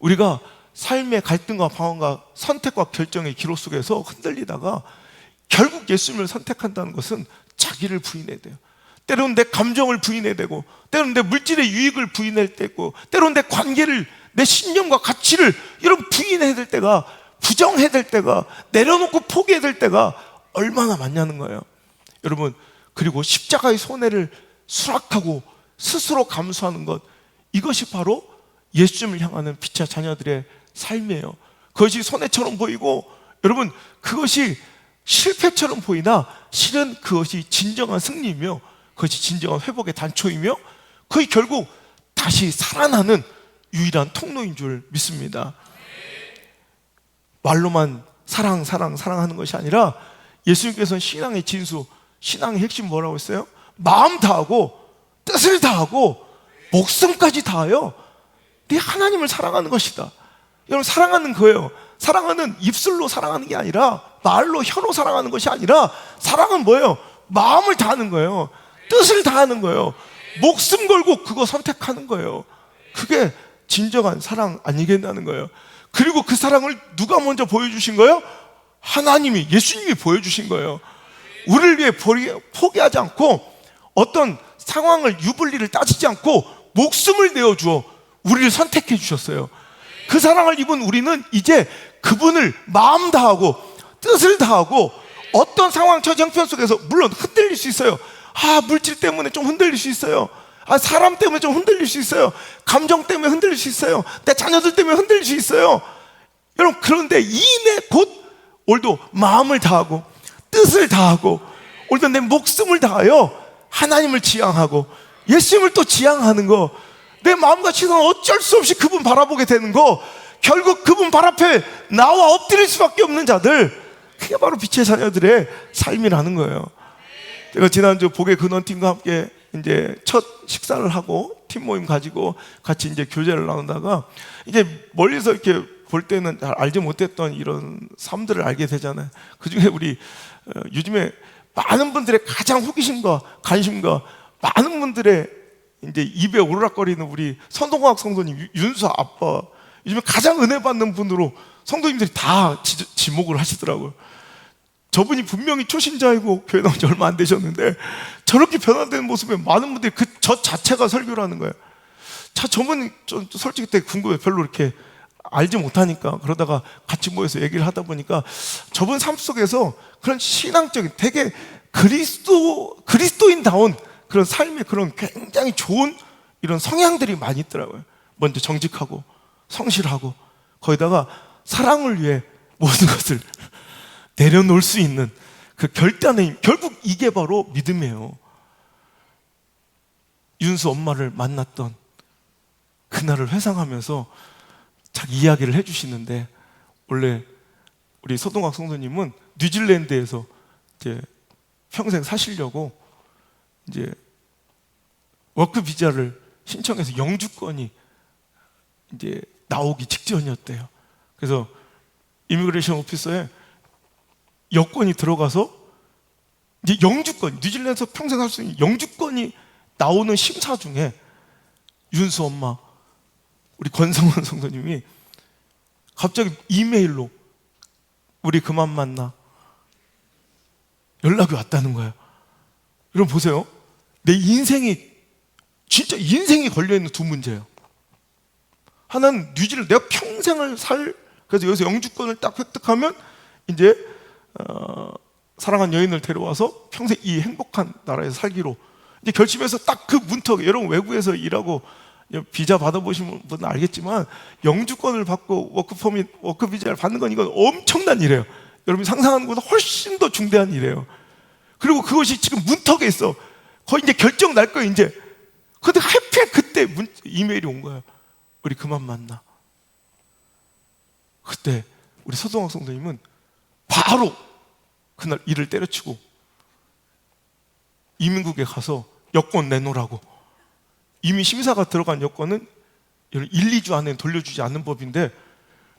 우리가 삶의 갈등과 방황과 선택과 결정의 기로 속에서 흔들리다가 결국 예수님을 선택한다는 것은 자기를 부인해야 돼요. 때로는 내 감정을 부인해야 되고, 때로는 내 물질의 유익을 부인해야 되고, 때로는 내 관계를, 내 신념과 가치를 여러분 부인해야 될 때가, 부정해야 될 때가, 내려놓고 포기해야 될 때가 얼마나 많냐는 거예요. 여러분 그리고 십자가의 손해를 수락하고 스스로 감수하는 것, 이것이 바로 예수님을 향하는 빛의 자녀들의 삶이에요. 그것이 손해처럼 보이고 여러분 그것이 실패처럼 보이나 실은 그것이 진정한 승리이며 그것이 진정한 회복의 단초이며 그것이 결국 다시 살아나는 유일한 통로인 줄 믿습니다. 말로만 사랑하는 것이 아니라 예수님께서는 신앙의 진수, 신앙의 핵심 뭐라고 했어요? 마음 다하고 뜻을 다하고 목숨까지 다하여 네 하나님을 사랑하는 것이다. 여러분 사랑하는 거예요. 사랑하는 입술로 사랑하는 게 아니라, 말로 혀로 사랑하는 것이 아니라, 사랑은 뭐예요? 마음을 다하는 거예요. 뜻을 다하는 거예요. 목숨 걸고 그거 선택하는 거예요. 그게 진정한 사랑 아니겠냐는 거예요. 그리고 그 사랑을 누가 먼저 보여주신 거예요? 하나님이, 예수님이 보여주신 거예요. 우리를 위해 포기하지 않고 어떤 상황을, 유불리를 따지지 않고 목숨을 내어주어 우리를 선택해 주셨어요. 그 사랑을 입은 우리는 이제 그분을 마음 다하고 뜻을 다하고 어떤 상황, 처지, 형편 속에서 물론 흔들릴 수 있어요. 물질 때문에 좀 흔들릴 수 있어요. 사람 때문에 좀 흔들릴 수 있어요. 감정 때문에 흔들릴 수 있어요. 내 자녀들 때문에 흔들릴 수 있어요. 여러분 그런데 이내 곧 오늘도 마음을 다하고 뜻을 다하고 오늘도 내 목숨을 다하여 하나님을 지향하고 예수님을 또 지향하는 거, 내 마음과 시선 어쩔 수 없이 그분 바라보게 되는 거, 결국 그분 발 앞에 나와 엎드릴 수밖에 없는 자들, 그게 바로 빛의 자녀들의 삶이라는 거예요. 제가 지난주 복의 근원팀과 함께 이제 첫 식사를 하고 팀 모임 가지고 같이 이제 교제를 나누다가 이제 멀리서 이렇게 볼 때는 잘 알지 못했던 이런 삶들을 알게 되잖아요. 그 중에 우리 요즘에 많은 분들의 가장 호기심과 관심과 많은 분들의 이제 입에 오르락거리는 우리 선동학 성도님 윤수 아빠, 요즘에 가장 은혜 받는 분으로 성도님들이 다 지목을 하시더라고요. 저분이 분명히 초신자이고 교회 나온 지 얼마 안 되셨는데 저렇게 변화되는 모습에 많은 분들이 저 자체가 설교라는 거예요. 저분이 솔직히 되게 궁금해요. 별로 이렇게 알지 못하니까. 그러다가 같이 모여서 얘기를 하다 보니까 저분 삶 속에서 그런 신앙적인 되게 그리스도인다운 그런 삶의 그런 굉장히 좋은 이런 성향들이 많이 있더라고요. 먼저 정직하고 성실하고 거기다가 사랑을 위해 모든 것을 내려놓을 수 있는 그 결단의 힘, 결국 이게 바로 믿음이에요. 윤수 엄마를 만났던 그날을 회상하면서 자기 이야기를 해주시는데, 원래 우리 서동학 성도님은 뉴질랜드에서 이제 평생 사시려고 이제 워크 비자를 신청해서 영주권이 이제 나오기 직전이었대요. 그래서 이미그레이션 오피서에 여권이 들어가서 이제 영주권, 뉴질랜드에서 평생 할 수 있는 영주권이 나오는 심사 중에 윤수 엄마, 우리 권성원 성도님이 갑자기 이메일로 우리 그만 만나. 연락이 왔다는 거예요. 여러분 보세요. 내 인생이 진짜 인생이 걸려있는 두 문제예요. 하나는 뉴질랜드, 내가 평생을 그래서 여기서 영주권을 딱 획득하면 이제 사랑한 여인을 데려와서 평생 이 행복한 나라에서 살기로 이제 결심해서 딱 그 문턱에, 여러분 외국에서 일하고 비자 받아보신 분은 알겠지만 영주권을 받고 워크퍼밋, 워크비자를 받는 건 이건 엄청난 일이에요. 여러분이 상상하는 것보다 훨씬 더 중대한 일이에요. 그리고 그것이 지금 문턱에 있어. 거의 이제 결정 날 거예요 이제. 근데 하필 그때 이메일이 온 거예요. 우리 그만 만나. 그때 우리 서동학 성도님은 바로 그날 일을 때려치고 이민국에 가서 여권 내놓으라고. 이미 심사가 들어간 여권은 1, 2주 안에 돌려주지 않는 법인데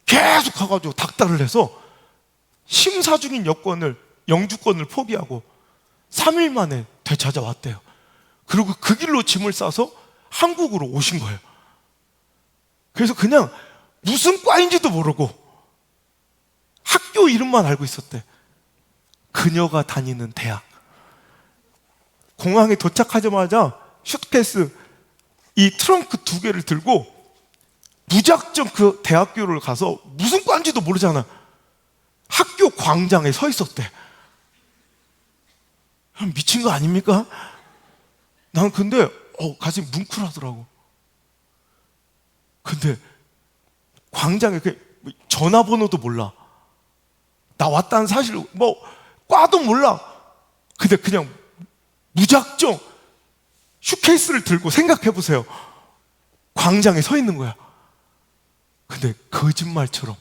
계속 가가지고 닥달을 해서 심사 중인 영주권을 포기하고 3일 만에 되찾아왔대요. 그리고 그 길로 짐을 싸서 한국으로 오신 거예요. 그래서 그냥 무슨 과인지도 모르고 학교 이름만 알고 있었대. 그녀가 다니는 대학. 공항에 도착하자마자 슈트케이스 이 트렁크 2개를 들고 무작정 그 대학교를 가서 무슨 과인지도 모르잖아. 학교 광장에 서 있었대. 미친 거 아닙니까? 난 근데 가슴이 뭉클하더라고. 근데 광장에 전화번호도 몰라. 나 왔다는 사실 과도 몰라. 근데 그냥 무작정 슈케이스를 들고, 생각해보세요, 광장에 서 있는 거야. 근데 거짓말처럼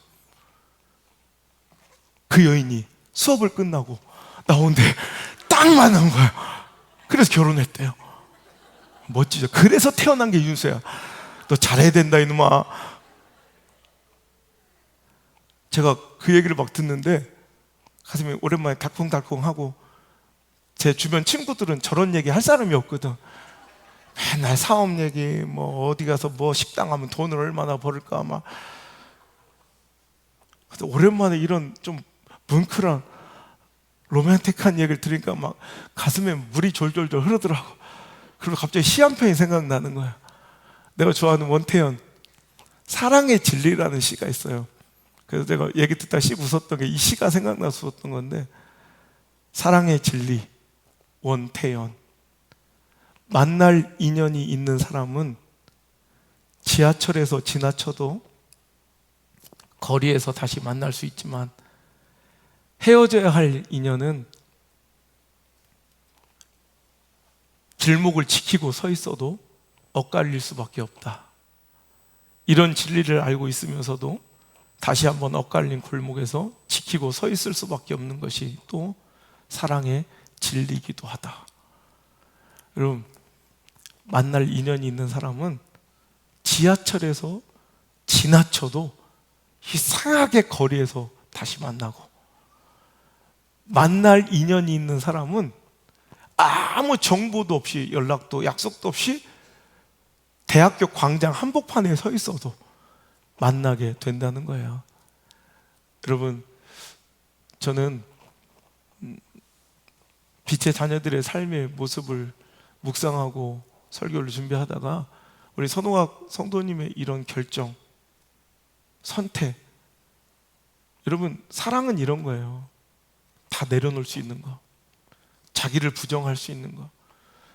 그 여인이 수업을 끝나고 나오는데 딱 만난 거야. 그래서 결혼했대요. 멋지죠? 그래서 태어난 게 윤수야. 너 잘해야 된다 이놈아. 제가 그 얘기를 막 듣는데 가슴이 오랜만에 달콩달콩하고, 제 주변 친구들은 저런 얘기 할 사람이 없거든. 맨날 사업 얘기, 어디 가서 식당 하면 돈을 얼마나 벌을까 막. 근데 오랜만에 이런 좀 뭉클한 로맨틱한 얘기를 들으니까 막 가슴에 물이 졸졸졸 흐르더라고. 그리고 갑자기 시 한 편이 생각나는 거야. 내가 좋아하는 원태현 사랑의 진리라는 시가 있어요. 그래서 내가 얘기 듣다 씩 웃었던 게 이 시가 생각나서 웃었던 건데, 사랑의 진리, 원태현. 만날 인연이 있는 사람은 지하철에서 지나쳐도 거리에서 다시 만날 수 있지만, 헤어져야 할 인연은 길목을 지키고 서 있어도 엇갈릴 수밖에 없다. 이런 진리를 알고 있으면서도 다시 한번 엇갈린 골목에서 지키고 서 있을 수밖에 없는 것이 또 사랑의 진리이기도 하다. 여러분, 만날 인연이 있는 사람은 지하철에서 지나쳐도 이상하게 거리에서 다시 만나고, 만날 인연이 있는 사람은 아무 정보도 없이, 연락도 약속도 없이 대학교 광장 한복판에 서 있어도 만나게 된다는 거예요. 여러분, 저는 빛의 자녀들의 삶의 모습을 묵상하고 설교를 준비하다가 우리 선호학 성도님의 이런 결정, 선택, 여러분 사랑은 이런 거예요. 다 내려놓을 수 있는 거, 자기를 부정할 수 있는 거,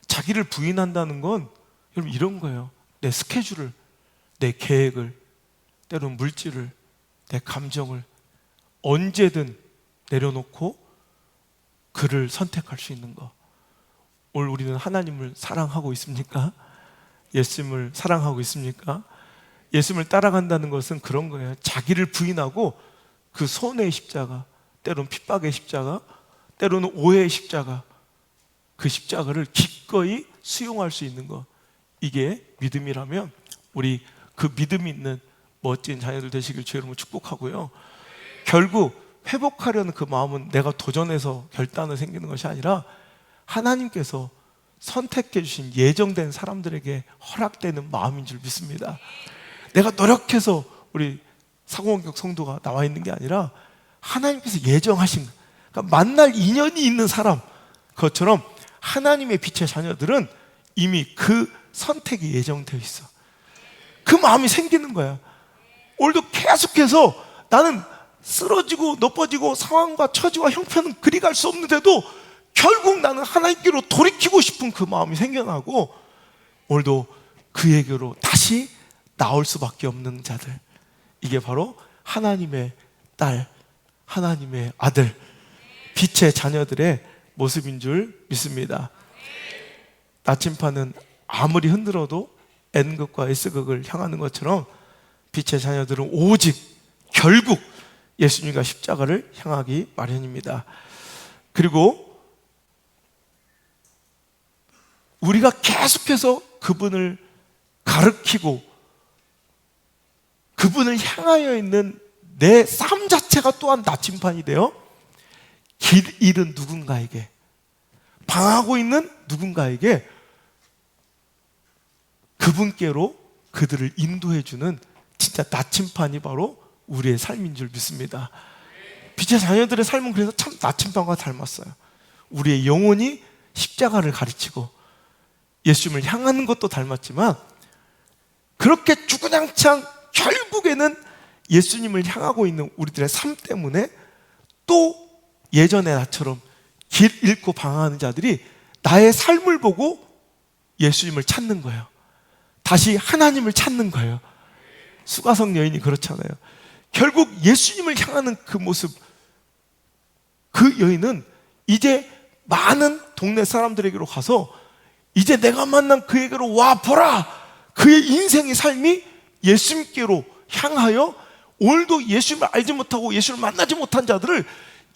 자기를 부인한다는 건 여러분 이런 거예요. 내 스케줄을, 내 계획을, 때로는 물질을, 내 감정을 언제든 내려놓고 그를 선택할 수 있는 거. 오늘 우리는 하나님을 사랑하고 있습니까? 예수님을 사랑하고 있습니까? 예수님을 따라간다는 것은 그런 거예요. 자기를 부인하고 그 손해의 십자가, 때로는 핍박의 십자가, 때로는 오해의 십자가, 그 십자가를 기꺼이 수용할 수 있는 것. 이게 믿음이라면 우리 그 믿음이 있는 멋진 자녀들 되시길 주의 이름으로 축복하고요. 결국 회복하려는 그 마음은 내가 도전해서 결단을 생기는 것이 아니라 하나님께서 선택해 주신 예정된 사람들에게 허락되는 마음인 줄 믿습니다. 내가 노력해서 우리 사공원격 성도가 나와 있는 게 아니라 하나님께서 예정하신, 그러니까 만날 인연이 있는 사람, 그것처럼 하나님의 빛의 자녀들은 이미 그 선택이 예정되어 있어. 그 마음이 생기는 거야. 오늘도 계속해서 나는 쓰러지고 너빠지고 상황과 처지와 형편은 그리 갈 수 없는데도 결국 나는 하나님께로 돌이키고 싶은 그 마음이 생겨나고, 오늘도 그에게로 다시 나올 수밖에 없는 자들, 이게 바로 하나님의 딸, 하나님의 아들, 빛의 자녀들의 모습인 줄 믿습니다. 나침판은 아무리 흔들어도 N극과 S극을 향하는 것처럼 빛의 자녀들은 오직 결국 예수님과 십자가를 향하기 마련입니다. 그리고 우리가 계속해서 그분을 가르치고 그분을 향하여 있는 내 삶 자체가 또한 나침판이 되어 길 잃은 누군가에게, 방황하고 있는 누군가에게 그분께로 그들을 인도해주는 진짜 나침판이 바로 우리의 삶인 줄 믿습니다. 빛의 자녀들의 삶은 그래서 참 나침판과 닮았어요. 우리의 영혼이 십자가를 가르치고 예수님을 향하는 것도 닮았지만, 그렇게 주구장창 결국에는 예수님을 향하고 있는 우리들의 삶 때문에 또 예전의 나처럼 길 잃고 방황하는 자들이 나의 삶을 보고 예수님을 찾는 거예요. 다시 하나님을 찾는 거예요. 수가성 여인이 그렇잖아요. 결국 예수님을 향하는 그 모습, 그 여인은 이제 많은 동네 사람들에게로 가서 이제 내가 만난 그에게로 와 보라, 그의 인생의 삶이 예수님께로 향하여 오늘도 예수님을 알지 못하고 예수님을 만나지 못한 자들을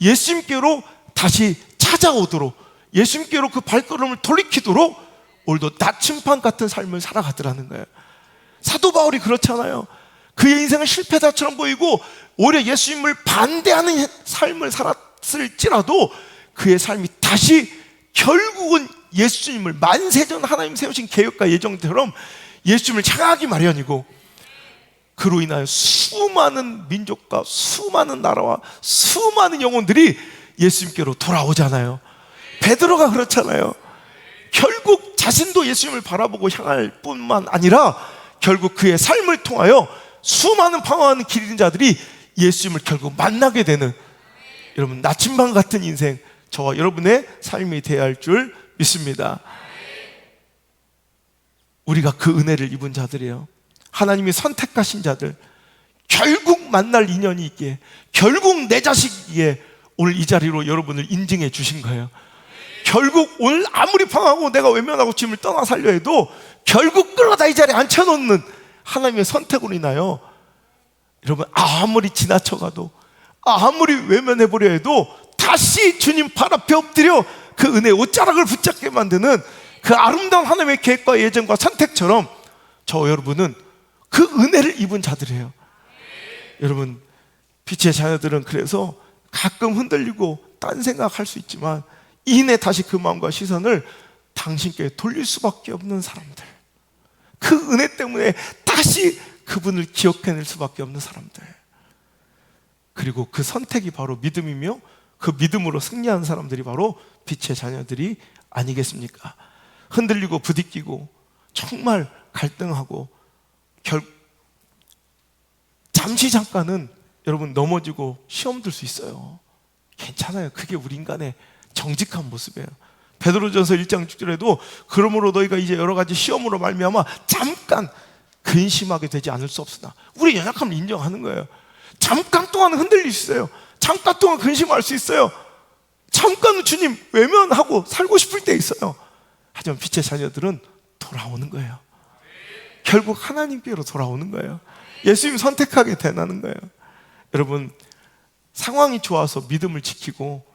예수님께로 다시 찾아오도록, 예수님께로 그 발걸음을 돌이키도록 오늘도 나침판 같은 삶을 살아가더라는 거예요. 사도 바울이 그렇잖아요. 그의 인생은 실패자처럼 보이고 오히려 예수님을 반대하는 삶을 살았을지라도 그의 삶이 다시 결국은 예수님을, 만세전 하나님 세우신 계획과 예정처럼 예수님을 향하기 마련이고, 그로 인하여 수많은 민족과 수많은 나라와 수많은 영혼들이 예수님께로 돌아오잖아요. 베드로가 그렇잖아요. 결국 자신도 예수님을 바라보고 향할 뿐만 아니라 결국 그의 삶을 통하여 수많은 방황하는 길 잃은 자들이 예수님을 결국 만나게 되는, 여러분 나침반 같은 인생, 저와 여러분의 삶이 되어야 할 줄 믿습니다. 우리가 그 은혜를 입은 자들이에요. 하나님이 선택하신 자들, 결국 만날 인연이 있기에, 결국 내 자식이기에 오늘 이 자리로 여러분을 인증해 주신 거예요. 결국 오늘 아무리 방황하고 내가 외면하고 짐을 떠나 살려 해도 결국 끌어다 이 자리에 앉혀놓는 하나님의 선택으로 인하여 여러분 아무리 지나쳐가도, 아무리 외면해보려 해도 다시 주님 발 앞에 엎드려 그 은혜의 옷자락을 붙잡게 만드는 그 아름다운 하나님의 계획과 예정과 선택처럼 저 여러분은 그 은혜를 입은 자들이에요. 여러분 빛의 자녀들은 그래서 가끔 흔들리고 딴 생각할 수 있지만 이내 다시 그 마음과 시선을 당신께 돌릴 수밖에 없는 사람들, 그 은혜 때문에 다시 그분을 기억해낼 수밖에 없는 사람들, 그리고 그 선택이 바로 믿음이며 그 믿음으로 승리하는 사람들이 바로 빛의 자녀들이 아니겠습니까? 흔들리고 부딪히고 정말 갈등하고 잠시 잠깐은 여러분 넘어지고 시험 들 수 있어요. 괜찮아요. 그게 우리 인간의 정직한 모습이에요. 베드로전서 1장 6절에도 그러므로 너희가 이제 여러 가지 시험으로 말미암아 잠깐 근심하게 되지 않을 수 없으나, 우리 연약함을 인정하는 거예요. 잠깐 동안 흔들릴 수 있어요. 잠깐 동안 근심할 수 있어요. 잠깐은 주님 외면하고 살고 싶을 때 있어요. 하지만 빛의 자녀들은 돌아오는 거예요. 결국 하나님께로 돌아오는 거예요. 예수님 선택하게 되는 거예요. 여러분 상황이 좋아서 믿음을 지키고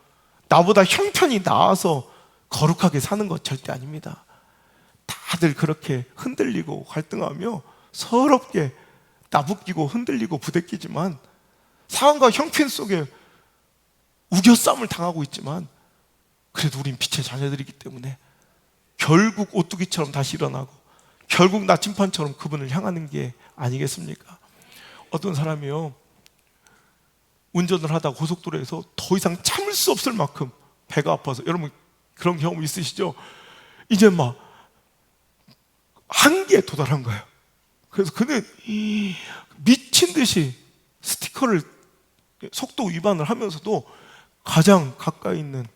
나보다 형편이 나아서 거룩하게 사는 것 절대 아닙니다. 다들 그렇게 흔들리고 갈등하며 서럽게 나부끼고 흔들리고 부대끼지만, 상황과 형편 속에 우겨싸움을 당하고 있지만 그래도 우린 빛의 자녀들이기 때문에 결국 오뚜기처럼 다시 일어나고 결국 나침판처럼 그분을 향하는 게 아니겠습니까? 어떤 사람이요, 운전을 하다 고속도로에서 더 이상 참을 수 없을 만큼 배가 아파서, 여러분 그런 경험 있으시죠? 이제 막 한계에 도달한 거예요. 그래서 그는 미친 듯이 스티커를 속도 위반을 하면서도 가장 가까이 있는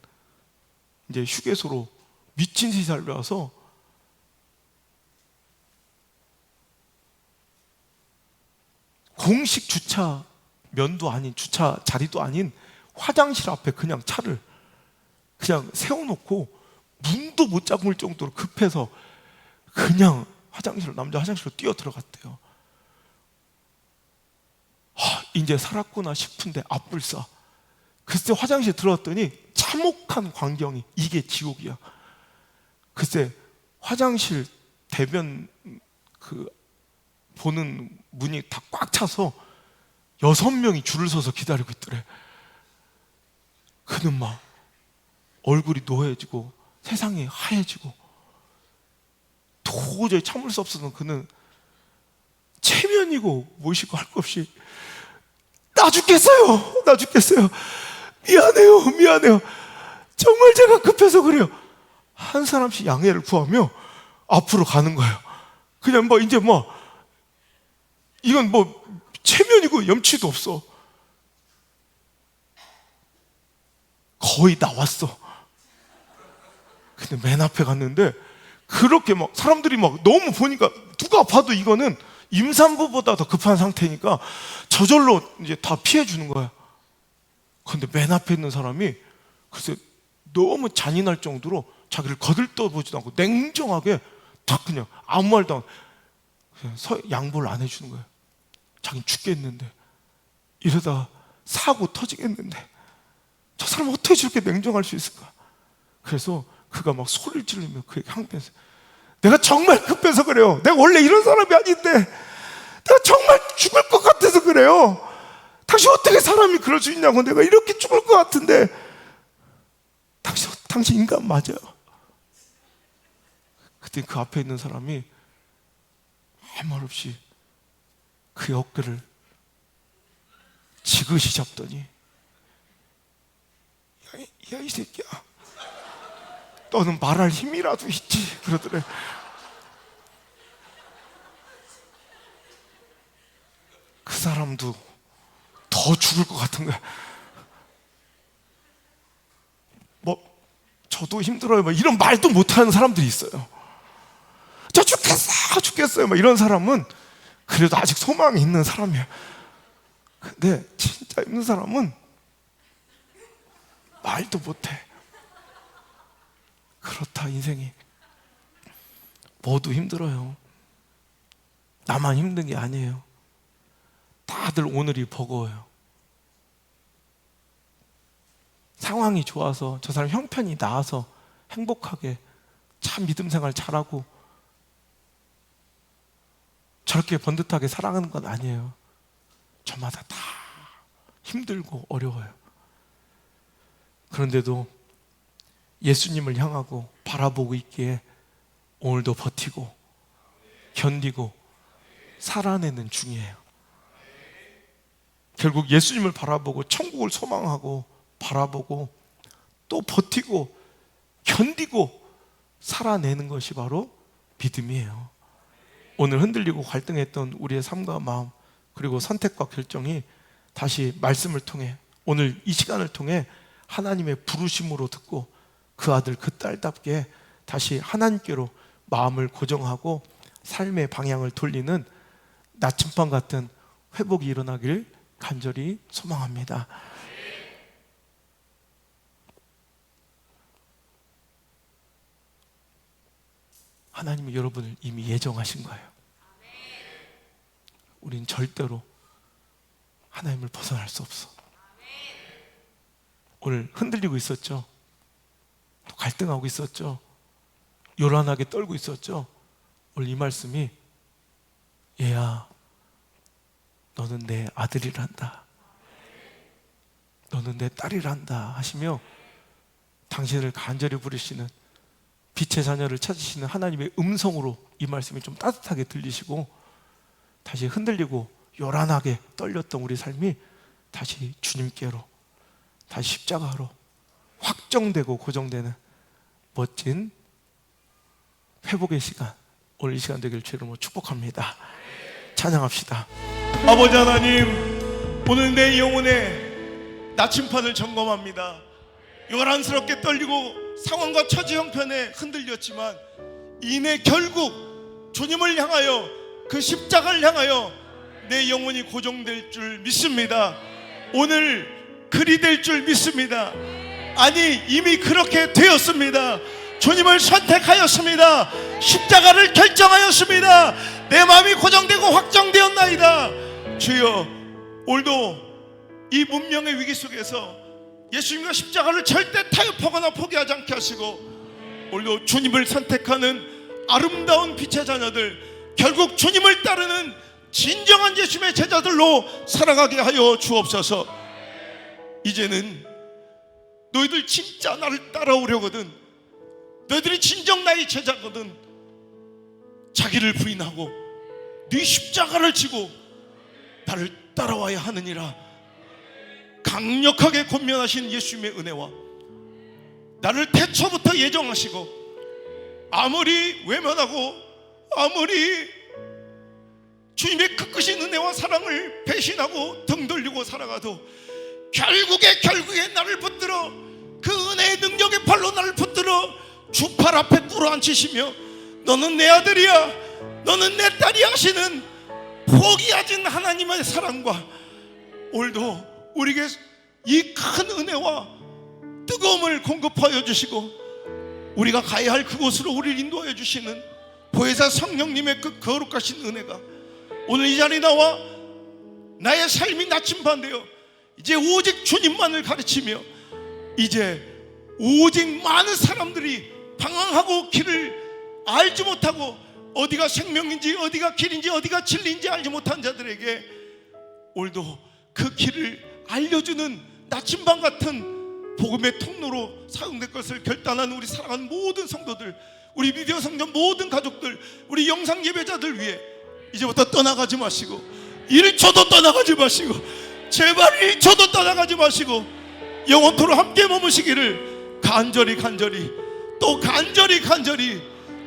이제 휴게소로 미친 듯이 달려와서 공식 주차면도 아닌, 주차 자리도 아닌 화장실 앞에 그냥 차를 그냥 세워놓고 문도 못 잡을 정도로 급해서 그냥 남자 화장실로 뛰어 들어갔대요. 이제 살았구나 싶은데 앞불싸. 글쎄 화장실 들어왔더니 참혹한 광경이, 이게 지옥이야. 글쎄 화장실 대변 그 보는 문이 다 꽉 차서 6명이 줄을 서서 기다리고 있더래. 그는 막 얼굴이 노해지고 세상이 하얘지고 도저히 참을 수 없어서 그는 체면이고 무엇이고 할 것 없이 나 죽겠어요. 미안해요. 정말 제가 급해서 그래요. 한 사람씩 양해를 구하며 앞으로 가는 거예요. 그냥 뭐 이제 뭐 이건 뭐 체면이고 염치도 없어. 거의 나왔어. 근데 맨 앞에 갔는데 그렇게 막 사람들이 막 너무 보니까 누가 봐도 이거는 임산부보다 더 급한 상태니까 저절로 이제 다 피해 주는 거야. 근데 맨 앞에 있는 사람이 글쎄 너무 잔인할 정도로 자기를 거들떠보지도 않고 냉정하게 딱 그냥 아무 말도 안, 그냥 양보를 안 해주는 거예요. 자기는 죽겠는데, 이러다 사고 터지겠는데 저 사람 어떻게 저렇게 냉정할 수 있을까? 그래서 그가 막 소리를 지르며 그에게 항변했어요. 내가 정말 급해서 그래요. 내가 원래 이런 사람이 아닌데 내가 정말 죽을 것 같아서 그래요. 당신 어떻게 사람이 그럴 수 있냐고. 내가 이렇게 죽을 것 같은데 당신 인간 맞아요. 그때 그 앞에 있는 사람이 아무 말 없이 그의 어깨를 지그시 잡더니 야, 이 새끼야, 너는 말할 힘이라도 있지, 그러더래. 그 사람도 더 죽을 것 같은 거야. 뭐 저도 힘들어요, 뭐 이런 말도 못하는 사람들이 있어요. 저 죽겠어요 막 이런 사람은 그래도 아직 소망이 있는 사람이야. 근데 진짜 힘든 사람은 말도 못해. 그렇다, 인생이 모두 힘들어요. 나만 힘든 게 아니에요. 다들 오늘이 버거워요. 상황이 좋아서, 저 사람 형편이 나아서 행복하게 참 믿음 생활 잘하고 저렇게 번듯하게 살아가는 건 아니에요. 저마다 다 힘들고 어려워요. 그런데도 예수님을 향하고 바라보고 있기에 오늘도 버티고 견디고 살아내는 중이에요. 결국 예수님을 바라보고 천국을 소망하고 바라보고 또 버티고 견디고 살아내는 것이 바로 믿음이에요. 오늘 흔들리고 갈등했던 우리의 삶과 마음, 그리고 선택과 결정이 다시 말씀을 통해, 오늘 이 시간을 통해 하나님의 부르심으로 듣고 그 아들 그 딸답게 다시 하나님께로 마음을 고정하고 삶의 방향을 돌리는 나침반 같은 회복이 일어나길 간절히 소망합니다. 하나님이 여러분을 이미 예정하신 거예요. 우린 절대로 하나님을 벗어날 수 없어. 오늘 흔들리고 있었죠? 또 갈등하고 있었죠? 요란하게 떨고 있었죠? 오늘 이 말씀이 얘야, 너는 내 아들이란다, 너는 내 딸이란다 하시며 당신을 간절히 부르시는, 빛의 자녀를 찾으시는 하나님의 음성으로 이 말씀이 좀 따뜻하게 들리시고 다시 흔들리고 요란하게 떨렸던 우리 삶이 다시 주님께로, 다시 십자가로 확정되고 고정되는 멋진 회복의 시간, 오늘 이 시간 되길 주의 이름으로 축복합니다. 찬양합시다. 아버지 하나님, 오늘 내 영혼의 나침판을 점검합니다. 요란스럽게 떨리고 상황과 처지 형편에 흔들렸지만 이내 결국 주님을 향하여, 그 십자가를 향하여 내 영혼이 고정될 줄 믿습니다. 오늘 그리 될 줄 믿습니다. 아니, 이미 그렇게 되었습니다. 주님을 선택하였습니다. 십자가를 결정하였습니다. 내 마음이 고정되고 확정되었나이다. 주여, 오늘도 이 문명의 위기 속에서 예수님과 십자가를 절대 타협하거나 포기하지 않게 하시고, 오늘도 주님을 선택하는 아름다운 빛의 자녀들, 결국 주님을 따르는 진정한 예수님의 제자들로 살아가게 하여 주옵소서. 이제는 너희들 진짜 나를 따라오려거든, 너희들이 진정 나의 제자거든, 자기를 부인하고 네 십자가를 지고 나를 따라와야 하느니라. 강력하게 권면하신 예수님의 은혜와 나를 태초부터 예정하시고, 아무리 외면하고 아무리 주님의 끝끝인 은혜와 사랑을 배신하고 등 돌리고 살아가도 결국에 나를 붙들어, 그 은혜의 능력의 팔로 나를 붙들어 주 팔 앞에 꿇어앉히시며, 너는 내 아들이야, 너는 내 딸이야 하시는 포기하진 하나님의 사랑과, 오늘도 우리에게 이 큰 은혜와 뜨거움을 공급하여 주시고, 우리가 가야 할 그곳으로 우리를 인도하여 주시는 보혜사 성령님의 그 거룩하신 은혜가 오늘 이 자리에 나와 나의 삶이 나침반되어 이제 오직 주님만을 가르치며, 이제 오직 많은 사람들이 방황하고 길을 알지 못하고 어디가 생명인지 어디가 길인지 어디가 진리인지 알지 못한 자들에게 오늘도 그 길을 알려주는 나침반 같은 복음의 통로로 사용될 것을 결단한 우리 사랑하는 모든 성도들, 우리 미디어 성전 모든 가족들, 우리 영상 예배자들 위해 이제부터 떠나가지 마시고, 1초도 떠나가지 마시고, 제발 1초도 떠나가지 마시고 영원토록 함께 머무시기를 간절히 또 간절히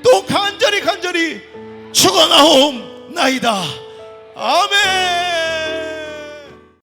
또 간절히 축원하옵나이다. 아멘.